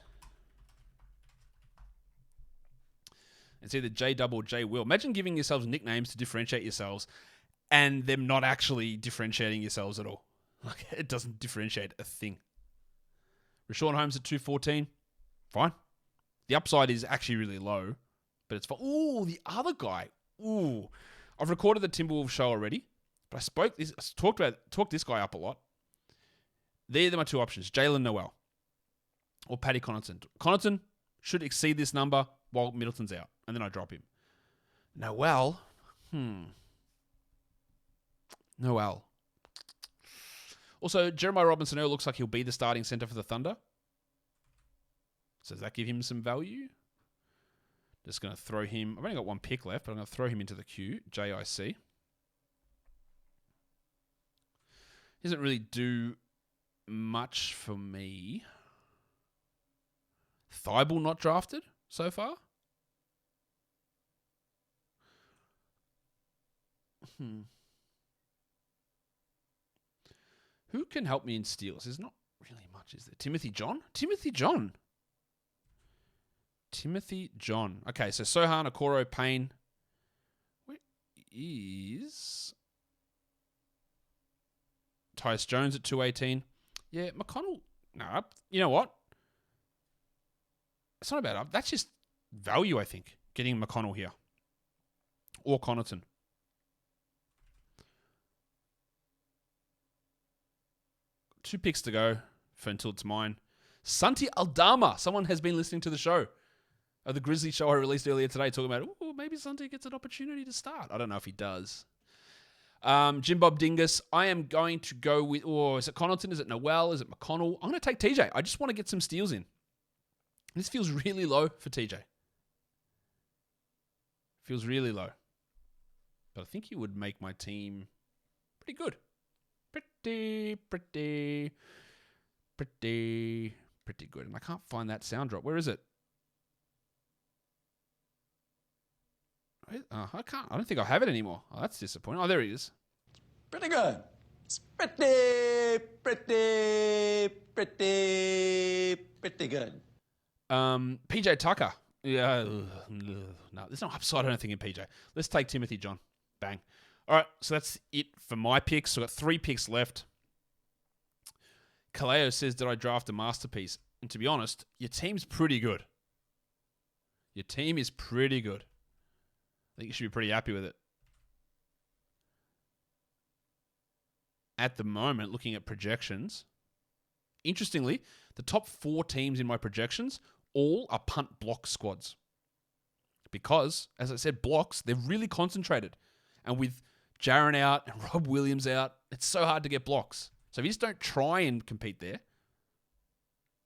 It's either J Double or J Will. Imagine giving yourselves nicknames to differentiate yourselves and them not actually differentiating yourselves at all. Like, it doesn't differentiate a thing. Rashawn Holmes at 214. Fine. The upside is actually really low, but it's fine. Ooh, the other guy. Ooh. I've recorded the Timberwolves show already, but I talked this guy up a lot. They're my two options, Jalen Noel or Paddy Connaughton. Connaughton should exceed this number while Middleton's out, and then I drop him. Noel. Noel. Also, Jeremiah Robinson-Earl looks like he'll be the starting center for the Thunder. So does that give him some value? Just going to throw him. I've only got one pick left, but I'm going to throw him into the queue. JIC. He doesn't really do much for me. Thibault not drafted so far. Who can help me in steals? There's not really much, is there? Timothy John? Timothy John. Okay, so Sohan, Okoro, Payne. Where is Tyus Jones at 218? Yeah, McConnell. No, you know what? It's not about up. That's just value, I think, getting McConnell here. Or Connaughton. Two picks to go until it's mine. Santi Aldama. Someone has been listening to the show. The Grizzly show I released earlier today talking about, maybe Santi gets an opportunity to start. I don't know if he does. Jim Bob Dingus. I am going to go with, is it Connaughton? Is it Noel? Is it McConnell? I'm going to take TJ. I just want to get some steals in. This feels really low for TJ. Feels really low. But I think he would make my team pretty good. Pretty good. And I can't find that sound drop. Where is it? I don't think I have it anymore. Oh, that's disappointing. Oh, there he is. Pretty good. It's pretty good. PJ Tucker. Yeah. No, there's no upside, I don't think, in PJ. Let's take Timothy John. Bang. All right, so that's it for my picks. So I've got 3 picks left. Kaleo says, did I draft a masterpiece? And to be honest, your team's pretty good. Your team is pretty good. I think you should be pretty happy with it. At the moment, looking at projections, interestingly, the top 4 teams in my projections all are punt block squads. Because, as I said, blocks, they're really concentrated. And with Jaren out and Rob Williams out, it's so hard to get blocks. So if you just don't try and compete there,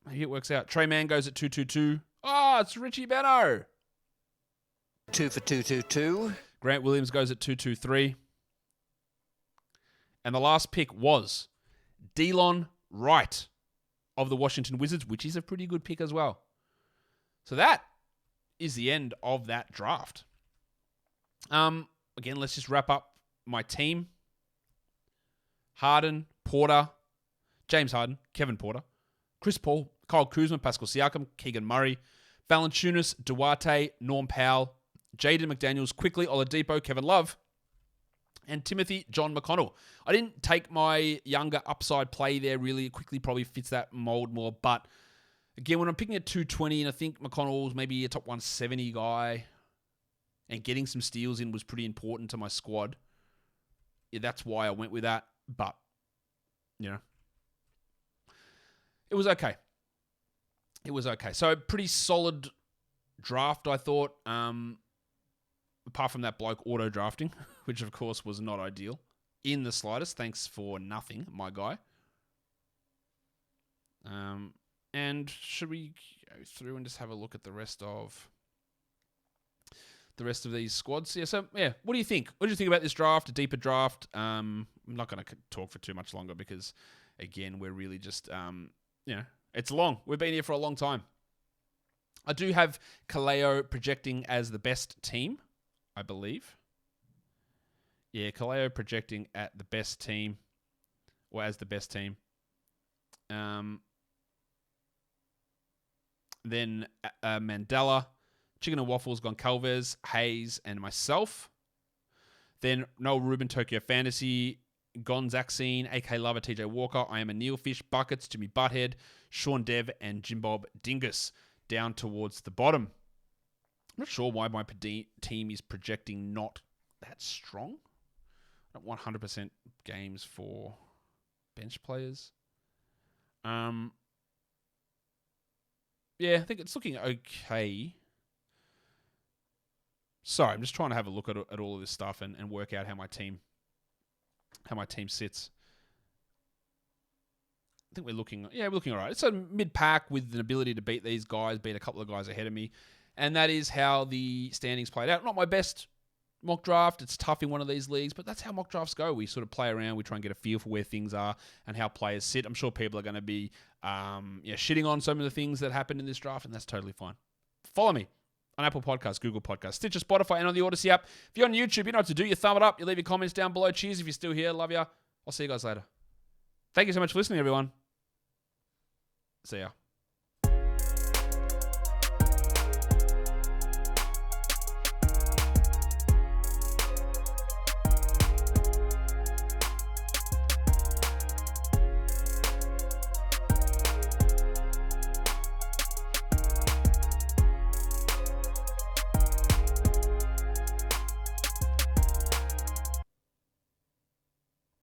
maybe it works out. Trey Mann goes at 222. Oh, it's Richie Beno. 2 for 222. Grant Williams goes at 223. And the last pick was Delon Wright of the Washington Wizards, which is a pretty good pick as well. So that is the end of that draft. Again, let's just wrap up my team. Harden, Porter, James Harden, Kevin Porter, Chris Paul, Kyle Kuzma, Pascal Siakam, Keegan Murray, Valanciunas, Duarte, Norm Powell, Jaden McDaniels, quickly Oladipo, Kevin Love, and Timothy John McConnell. I didn't take my younger upside play there really. Quickly probably fits that mold more. But again, when I'm picking at 220, and I think McConnell's maybe a top 170 guy, and getting some steals in was pretty important to my squad. Yeah, that's why I went with that. But, you know, it was okay. It was okay. So, pretty solid draft, I thought. Apart from that bloke auto-drafting, which, of course, was not ideal in the slightest. Thanks for nothing, my guy. And should we go through and just have a look at the rest of these squads? Yeah, so, yeah, what do you think? What do you think about this draft, a deeper draft? I'm not going to talk for too much longer because, again, we're really just, it's long. We've been here for a long time. I do have Kaleo projecting as the best team, I believe. Yeah, Kaleo projecting at the best team, or as the best team. Then Mandela, Chicken and Waffles, Goncalves, Hayes, and myself. Then Noel Rubin, Tokyo Fantasy, Gonzaxine, AK Lover, TJ Walker, I Am a Neilfish, Buckets, Jimmy Butthead, Sean Dev, and Jimbob Dingus down towards the bottom. I'm not sure why my team is projecting not that strong. I don't want 100% games for bench players. Yeah, I think it's looking okay. Sorry, I'm just trying to have a look at all of this stuff and work out how my team sits. I think we're looking all right. It's a mid-pack with an ability to beat these guys, beat a couple of guys ahead of me. And that is how the standings played out. Not my best mock draft. It's tough in one of these leagues, but that's how mock drafts go. We sort of play around. We try and get a feel for where things are and how players sit. I'm sure people are going to be shitting on some of the things that happened in this draft, and that's totally fine. Follow me on Apple Podcasts, Google Podcasts, Stitcher, Spotify, and on the Odyssey app. If you're on YouTube, you know what to do. You thumb it up. You leave your comments down below. Cheers if you're still here. Love ya. I'll see you guys later. Thank you so much for listening, everyone. See ya.